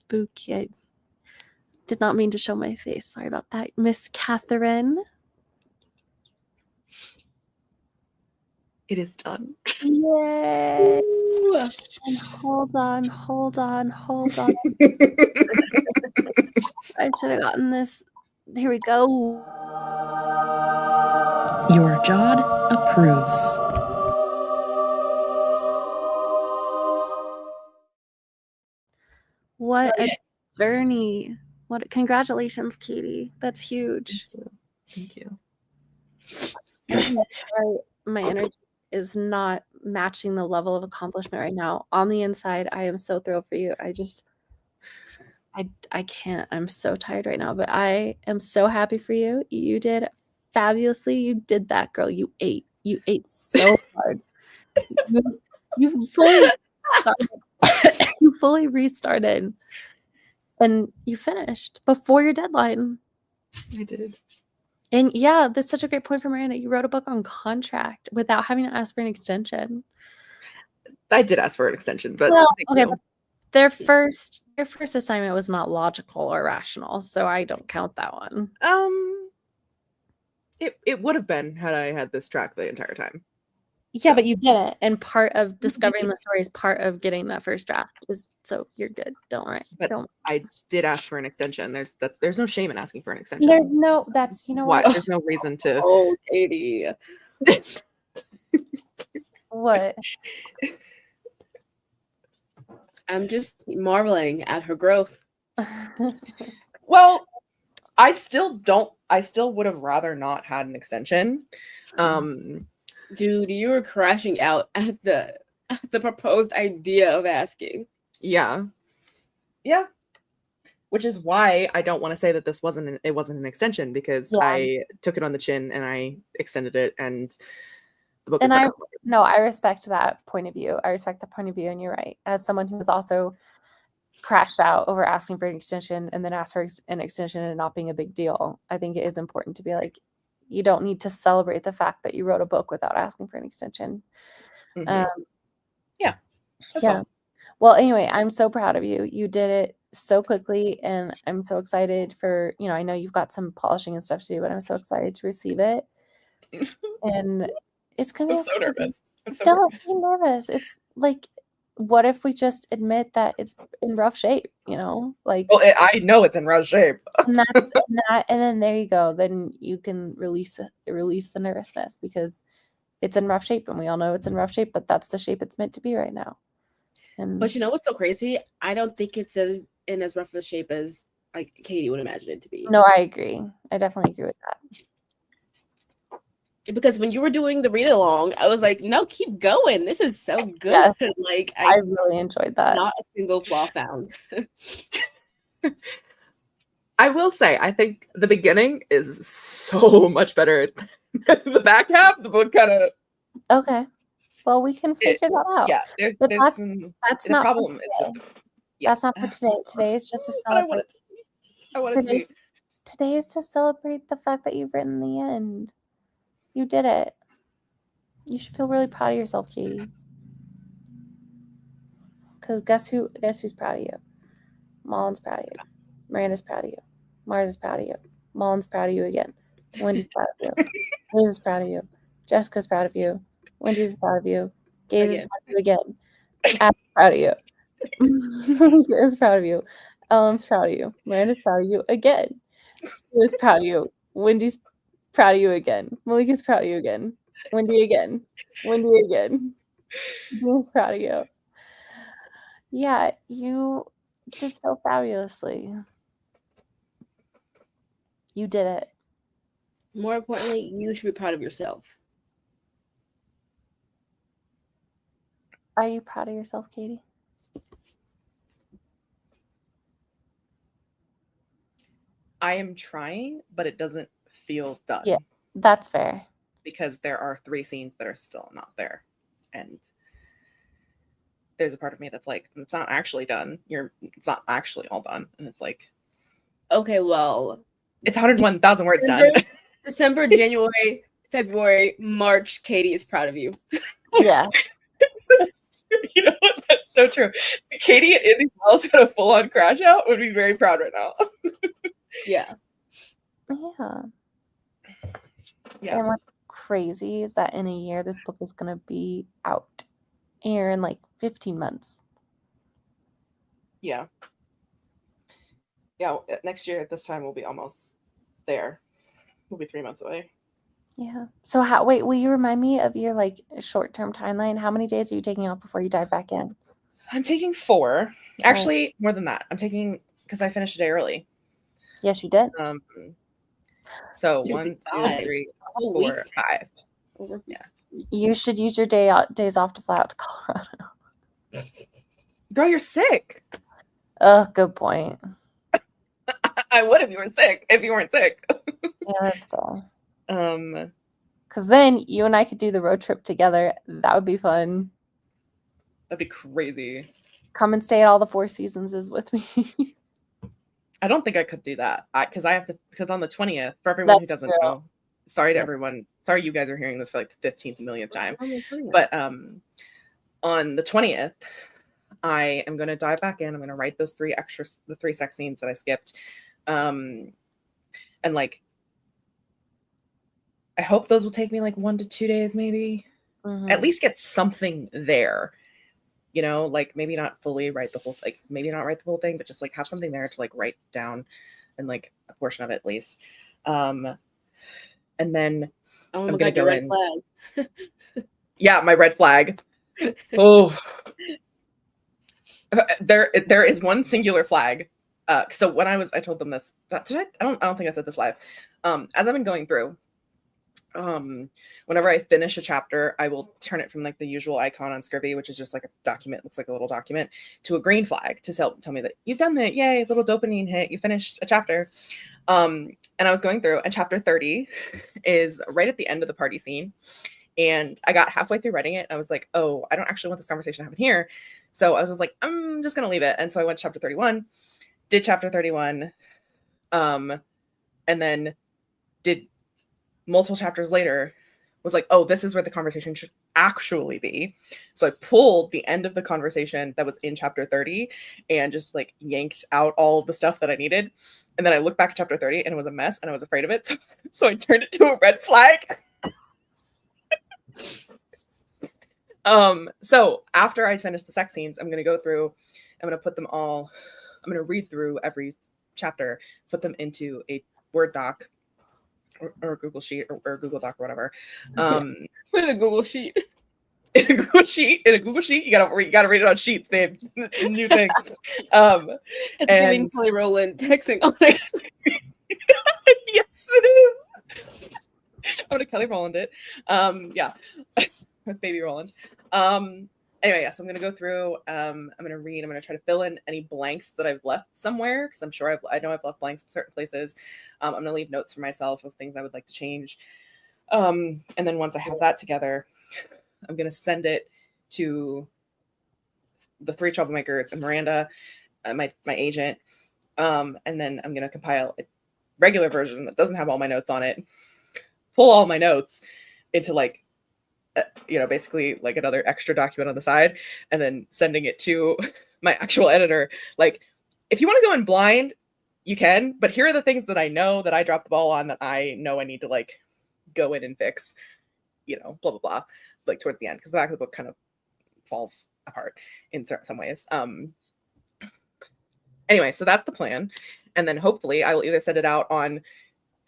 spooky. I did not mean to show my face. Sorry about that. Miss Catherine. It is done. Yay. And hold on. I should have gotten this. Here we go. Your Jod approves. What a journey. Congratulations, Katie. That's huge. Thank you. I'm so sorry my energy is not matching the level of accomplishment right now. On the inside, I am so thrilled for you. I can't. I'm so tired right now, but I am so happy for you. You did fabulously. You did that, girl. You ate. You ate so hard. You fully started. You fully restarted, and you finished before your deadline. I did. And yeah, that's such a great point for Miranda. You wrote a book on contract without having to ask for an extension. I did ask for an extension, but well, okay, but their first assignment was not logical or rational, so I don't count that one. It would have been had I had this track the entire time. Yeah, but you didn't. And part of discovering the story is part of getting that first draft. So you're good. Don't worry. But I did ask for an extension. There's no shame in asking for an extension. There's no. That's what. There's no reason to. Oh, Katie. What? I'm just marveling at her growth. Well, I still would have rather not had an extension. Dude, you were crashing out at the proposed idea of asking. Yeah. Which is why I don't want to say that it wasn't an extension, because I took it on the chin and I extended it, and the book. And I respect that point of view. I respect that point of view, and you're right. As someone who was also crashed out over asking for an extension and then asked for an extension and not being a big deal, I think it is important to be like, you don't need to celebrate the fact that you wrote a book without asking for an extension. Mm-hmm. Yeah. All. Well, anyway, I'm so proud of you. You did it so quickly, and I'm so excited for, I know you've got some polishing and stuff to do, but I'm so excited to receive it. And it's going to be so nervous. Don't be nervous. It's like, what if we just admit that it's in rough shape, like, well, I know it's in rough shape. and then there you go. Then you can release the nervousness, because it's in rough shape, and we all know it's in rough shape, but that's the shape it's meant to be right now. But you know what's so crazy? I don't think it's in as rough a shape as like Katie would imagine it to be. No, I agree. I definitely agree with that. Because when you were doing the read along, I was like, no, keep going. This is so good. Yes, like I really enjoyed that. Not a single flaw found. I will say, I think the beginning is so much better than the back half. The book kind of. Okay. Well, we can figure that out. Yeah, but that's not problem. For today. That's not for today. Today is just to celebrate. Today is to celebrate the fact that you've written the end. You did it. You should feel really proud of yourself, Katie. Because guess who's proud of you? Mullen's proud of you. Miranda's proud of you. Mars is proud of you. Mullen's proud of you again. Wendy's proud of you. Liz is proud of you. Jessica's proud of you. Wendy's proud of you. Gaze is proud of you again. Abby's proud of you. Is proud of you. Ellen's proud of you. Miranda's proud of you again. Stu is proud of you. Wendy's proud of you again. Malika's proud of you again. Wendy again. Wendy again. Dean's proud of you. Yeah, you did so fabulously. You did it. More importantly, you should be proud of yourself. Are you proud of yourself, Katie? I am trying, but it doesn't feel done. Yeah, that's fair. Because there are 3 scenes that are still not there. And there's a part of me that's like, it's not actually done. It's not actually all done. And it's like, okay, well, it's 101,000 words December, done. December, January, February, March, Katie is proud of you. Yeah. You know what? That's so true. Katie and Indy Wells had a full-on crash out, would be very proud right now. Yeah. Yeah. Yeah. And what's crazy is that in a year, this book is going to be out. Here in like 15 months. Yeah. Yeah. Next year at this time, we'll be almost there. We'll be 3 months away. Yeah. So wait, will you remind me of your like short-term timeline? How many days are you taking off before you dive back in? I'm taking 4. Actually, more than that. I'm taking, because I finished a day early. Yes, you did. So Should 1, be 2, 5. 3, A whole 4, week. 5. Yeah. You should use your days off to fly out to Colorado. Girl, you're sick. Oh, good point. I would if you were sick. If you weren't sick. Yeah, that's fair. That'd Because then you and I could do the road trip together. That would be fun. be crazy. Come and stay at all the Four Seasons with me. I don't think I could do that. Because I have to. Because on the 20th, for everyone That's who doesn't true. know, sorry to Yeah. everyone. Sorry you guys are hearing this for like the 15th millionth time. But But on the 20th, I am going to dive back in. I'm going to write those 3 the 3 sex scenes that I skipped. And like, I hope those will take me like 1 to 2 days, maybe. Mhm. At least get something there. You know, like maybe not fully write the whole, like maybe not write the whole thing, but just like have something there to like write down and like a portion of it at least. And then oh I'm my gonna god, your go red in. flag. Yeah, my red flag. Oh, there is one singular flag. So when I told them this. Did I? I don't think I said this live. As I've been going through, whenever I finish a chapter, I will turn it from like the usual icon on Scribby, which is just like a document, looks like a little document, to a green flag to tell me that you've done it. Yay, little dopamine hit. You finished a chapter. And I was going through, and chapter 30 is right at the end of the party scene. And I got halfway through writing it, and I was like, oh, I don't actually want this conversation to happen here. So I was just like, I'm just gonna leave it. And so I went to chapter 31, did chapter 31, and then did multiple chapters later, was like, oh, this is where the conversation should actually be. So I pulled the end of the conversation that was in chapter 30 and just like yanked out all of the stuff that I needed. And then I looked back at chapter 30 and it was a mess and I was afraid of it. So I turned it to a red flag. So after I finish the sex scenes, I'm going to go through, I'm going to put them all, I'm going to read through every chapter, put them into a Word doc or Google Sheet or Google Doc or whatever. Put in a Google Sheet. In a Google Sheet, you gotta read it on sheets, babe. New thing. It's giving Kelly Rowland texting Onyx. Yes, it is. I'm gonna Kelly Rowland it. Yeah, with baby Rowland. Anyway, yeah, so I'm gonna go through. I'm gonna read. I'm gonna try to fill in any blanks that I've left somewhere because I'm sure I know I've left blanks in certain places. I'm gonna leave notes for myself of things I would like to change. And then once I have that together, I'm gonna send it to the 3 troublemakers and Miranda, my agent. And then I'm gonna compile a regular version that doesn't have all my notes on it, pull all my notes into like, basically like another extra document on the side, and then sending it to my actual editor. Like, if you want to go in blind, you can, but here are the things that I know that I dropped the ball on that I know I need to like go in and fix, blah, blah, blah, like towards the end, because the back of the book kind of falls apart in some ways. Anyway, so that's the plan. And then hopefully I will either send it out on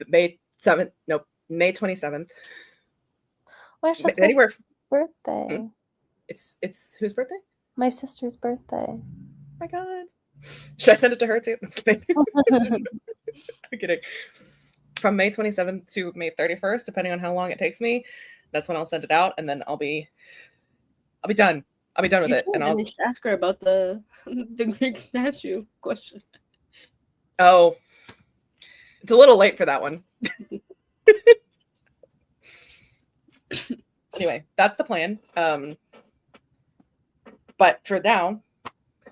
May 27th. Well, it's just Anywhere. birthday. It's whose birthday? My sister's birthday. Oh my god. Should I send it to her too? I'm kidding. I'm kidding. From May 27th to May 31st, depending on how long it takes me, that's when I'll send it out, and then I'll be done. I'll be done with it. And I'll ask her about the Greek statue question. Oh, it's a little late for that one. Anyway, that's the plan. But for now,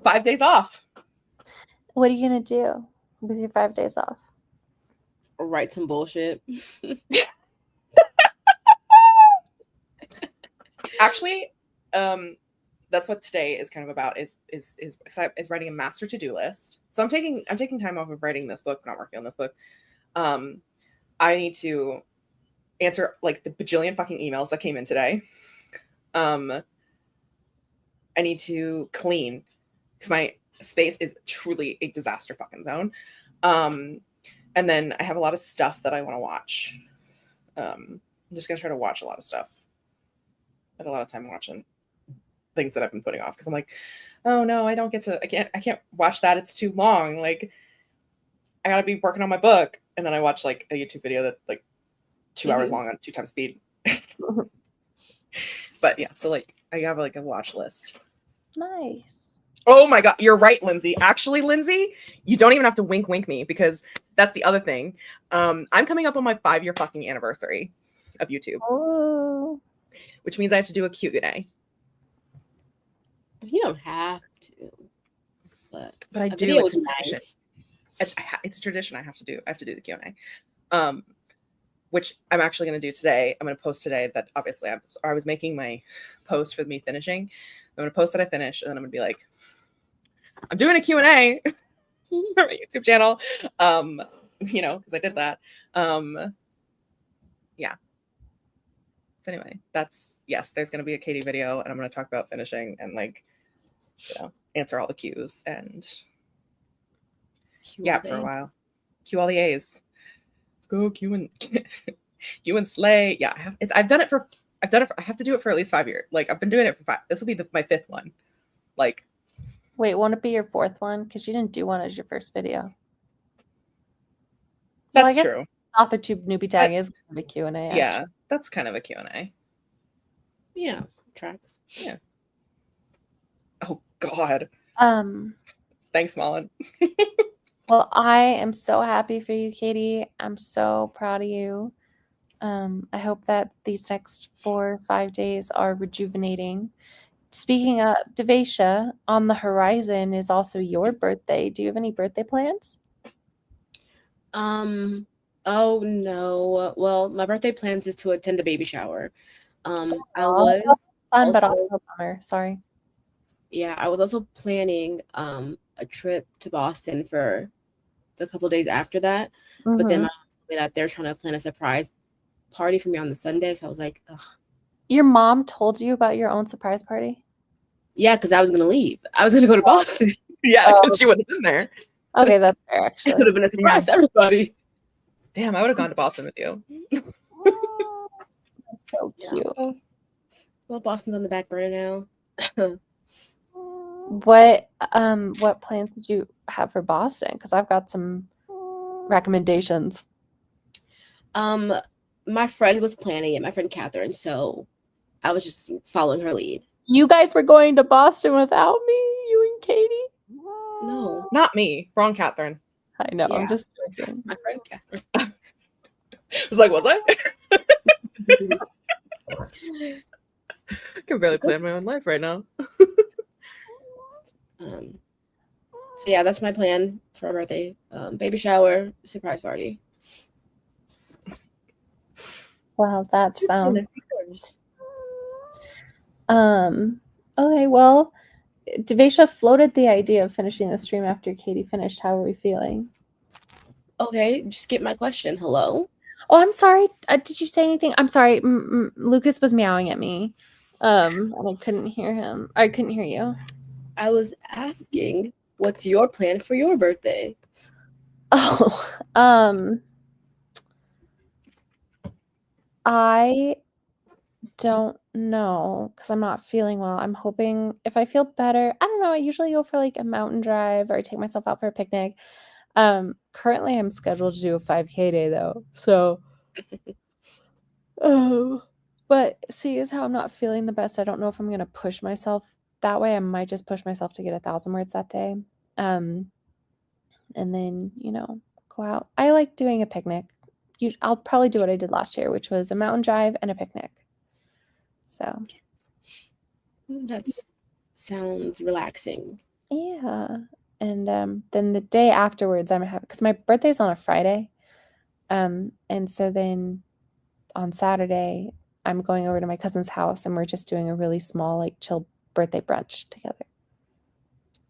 5 days off. What are you gonna do with your 5 days off? Write some bullshit. Actually, that's what today is kind of about. Is writing a master to-do list. So I'm taking time off of writing this book, not working on this book. I need to answer like the bajillion fucking emails that came in today. I need to clean because my space is truly a disaster fucking zone. And then I have a lot of stuff that I want to watch. I'm just gonna try to watch a lot of stuff. I had a lot of time watching things that I've been putting off because I'm like, oh no, I can't watch that. It's too long. Like, I gotta be working on my book. And then I watch like a YouTube video that's like 2 hours long on 2 times speed. But yeah, so like I have like a watch list. Nice. Oh my God, you're right, Lindsay. Actually, Lindsay, you don't even have to wink me because that's the other thing. I'm coming up on my 5-year fucking anniversary of YouTube. Oh. Which means I have to do a Q&A. You don't have to, but I do. Video It's is tradition. nice. It's a tradition. I have to do the Q&A, which I'm actually going to do today. I'm going to post today that obviously I was making my post for me finishing. I'm going to post that I finish, and then I'm going to be like, I'm doing a Q&A for my YouTube channel, because I did that. Yeah. So anyway, there's going to be a Katie video, and I'm going to talk about finishing and answer all the Qs and for a while. Q all the A's. Let's go Q and slay. Yeah, I have to do it for at least 5 years. Like, I've been doing it for 5. This will be my 5th one. Like, wait, won't it be your 4th one? Because you didn't do one as your first video. That's true. AuthorTube newbie tag is kind of a Q&A. Yeah, that's kind of a Q&A. Yeah, tracks. Yeah. Oh God. Thanks, Mullen. Well, I am so happy for you, Katie. I'm so proud of you. I hope that these next 4 or 5 days are rejuvenating. Speaking of Devesha, on the horizon is also your birthday. Do you have any birthday plans? Oh no. Well, my birthday plans is to attend a baby shower. I Aw, was fun, but also- also a bummer. Sorry. Yeah, I was also planning a trip to Boston for the couple days after that. But then my mom told me that they're trying to plan a surprise party for me on the Sunday. So I was like, ugh. Your mom told you about your own surprise party? Yeah, because I was gonna leave. I was gonna go to Boston. Yeah, because she would have been there. Okay, that's fair, It actually. would have been a surprise to everybody. Damn, I would have gone to Boston with you. That's so cute. Well, Boston's on the back burner now. What plans did you have for Boston? Because I've got some recommendations. My friend was planning it, my friend Catherine, so I was just following her lead. You guys were going to Boston without me, you and Katie? No, Not me. Wrong, Catherine. I know, I'm Yeah. just joking. my friend Catherine. I was like, was I? I can barely plan my own life right now. So yeah, that's my plan for my birthday. Baby shower, surprise party. Well, that sounds okay, well, Devesha floated the idea of finishing the stream after Katie finished. How are we feeling? Okay, just skip my question. Hello? Oh, I'm sorry. Did you say anything? I'm sorry. Lucas was meowing at me. And I couldn't hear him. I couldn't hear you. I was asking, what's your plan for your birthday? Oh, I don't know because I'm not feeling well. I'm hoping if I feel better, I don't know. I usually go for like a mountain drive or I take myself out for a picnic. Currently I'm scheduled to do a 5K day though. So, but see, is how I'm not feeling the best. I don't know if I'm gonna push myself that way. I might just push myself to get 1,000 words that day. And then, go out. I like doing a picnic. I'll probably do what I did last year, which was a mountain drive and a picnic. So That sounds relaxing. yeah. And then the day afterwards, I'm gonna have, because my birthday's on a Friday. And so then on Saturday, I'm going over to my cousin's house and we're just doing a really small, like, chill birthday brunch together.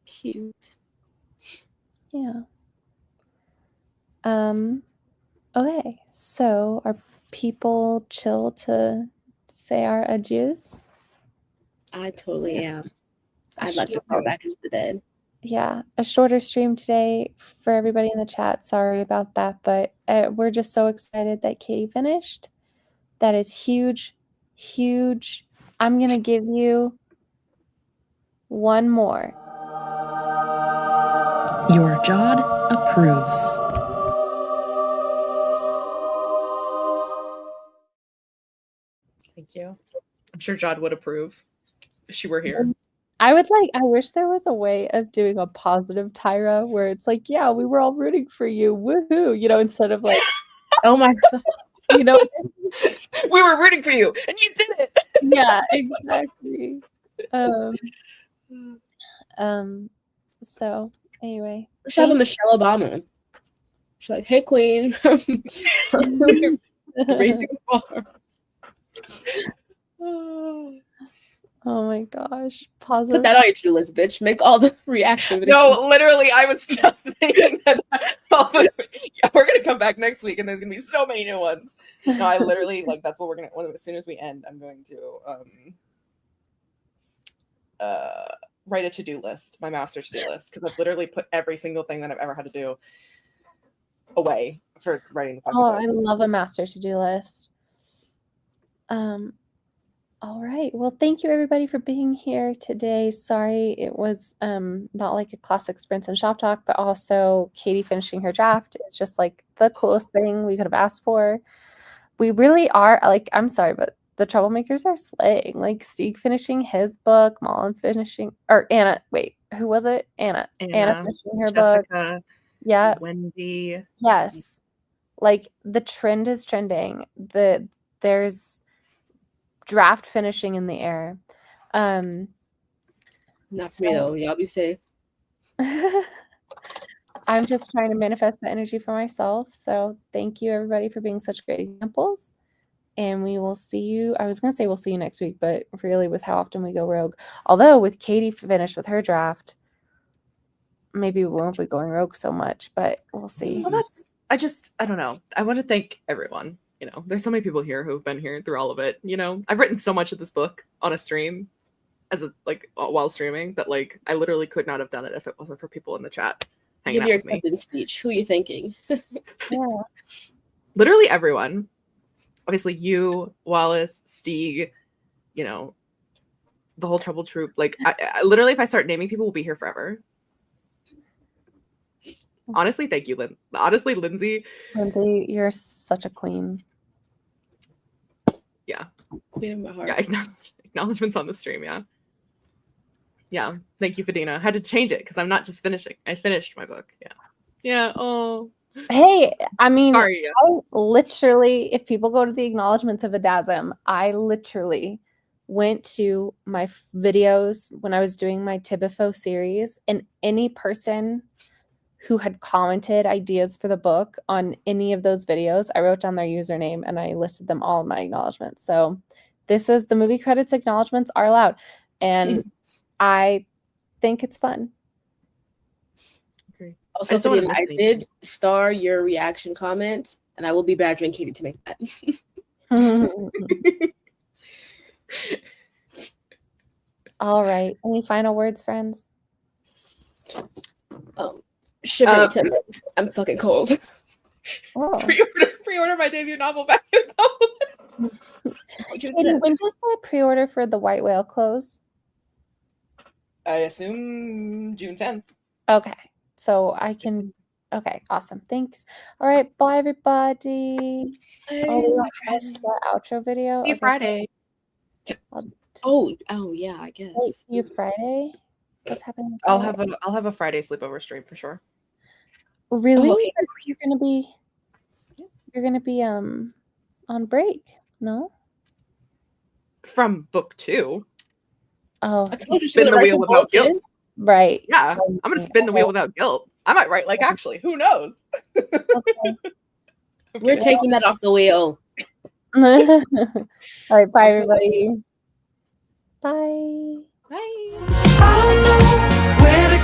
Cute. Yeah. Okay, so are people chill to say our adieus? I totally am. A I'd like to short- fall back into the bed. Yeah, a shorter stream today for everybody in the chat. Sorry about that, but we're just so excited that Katie finished. That is huge, huge. I'm gonna give you one more. Your Jod approves. Thank you. I'm sure Jod would approve if she were here. I wish there was a way of doing a positive Tyra where it's like, yeah, we were all rooting for you. Woohoo. Instead of like, Oh my god. you know, We were rooting for you, and you did it. yeah, exactly. So anyway. We should have a Michelle Obama. She's like, hey queen. Raising the bar. Oh my gosh. Put Positive. that on your to-do list, bitch. Make all the reaction videos. No, literally, I was just thinking that yeah, we're gonna come back next week, and there's gonna be so many new ones. No, I literally that's what we're gonna. As soon as we end, I'm going to write a to-do list, my master to-do list, because I've literally put every single thing that I've ever had to do away for writing the fucking Oh, book. I love a master to-do list. All right. Well, thank you everybody for being here today. Sorry it was not like a classic sprints and shop talk, but also Katie finishing her draft. It's just like the coolest thing we could have asked for. We really are like, I'm sorry, but the troublemakers are slaying. Like Steve finishing his book, Mullen finishing, or Anna. Wait, who was it? Anna finishing her book. Jessica, Yeah. Wendy. Yes. Like the trend is trending. There's draft finishing in the air. Not for me though. Y'all be safe. I'm just trying to manifest that energy for myself. So thank you everybody for being such great examples. And we will see you. I was going to say we'll see you next week, but really with how often we go rogue. Although with Katie finished with her draft, maybe we won't be going rogue so much, but we'll see. Well, I don't know. I want to thank everyone. There's so many people here who've been here through all of it. I've written so much of this book on a stream while streaming that I literally could not have done it if it wasn't for people in the chat hanging Give your out with me. acceptance speech. Who are you thanking? Yeah. Literally everyone. Obviously you, Wallace, Stieg, the whole Trouble Troop. I literally, if I start naming people, we'll be here forever. Honestly, thank you, Lynn. Honestly, Lindsay. Lindsay, you're such a queen. Queen of my heart. Yeah, acknowledgements on the stream. Yeah. Thank you, Fadina. I had to change it because I'm not just finishing. I finished my book. Yeah. Oh. Hey, I mean, Sorry. I literally, if people go to the acknowledgements of Adasm, I literally went to my videos when I was doing my Tibifo series, and any person who had commented ideas for the book on any of those videos, I wrote down their username and I listed them all in my acknowledgements. So this is the movie credits acknowledgements are allowed. And I think it's fun. Okay. Also, I did star your reaction comment, and I will be badgering Katie to make that. All right. Any final words, friends? Shivering timbers. I'm fucking cold. Oh. Pre-order my debut novel back in Katie, when does the pre-order for The White Whale close? I assume June 10th. Okay. So I can. Okay. Awesome. Thanks. All right. Bye, everybody. The outro video. See you Friday. Oh, yeah. I guess. Wait, see you Friday. What's happening? I'll have a Friday sleepover stream for sure. Really? Oh, okay. You're gonna be on break? No. From book 2. Oh, spin the wheel without guilt. Right. Yeah, I'm gonna spin the wheel without guilt. I might write actually. Who knows? Okay. We're taking that off the wheel. All right. Bye, everybody. Bye. Bye. I don't know where to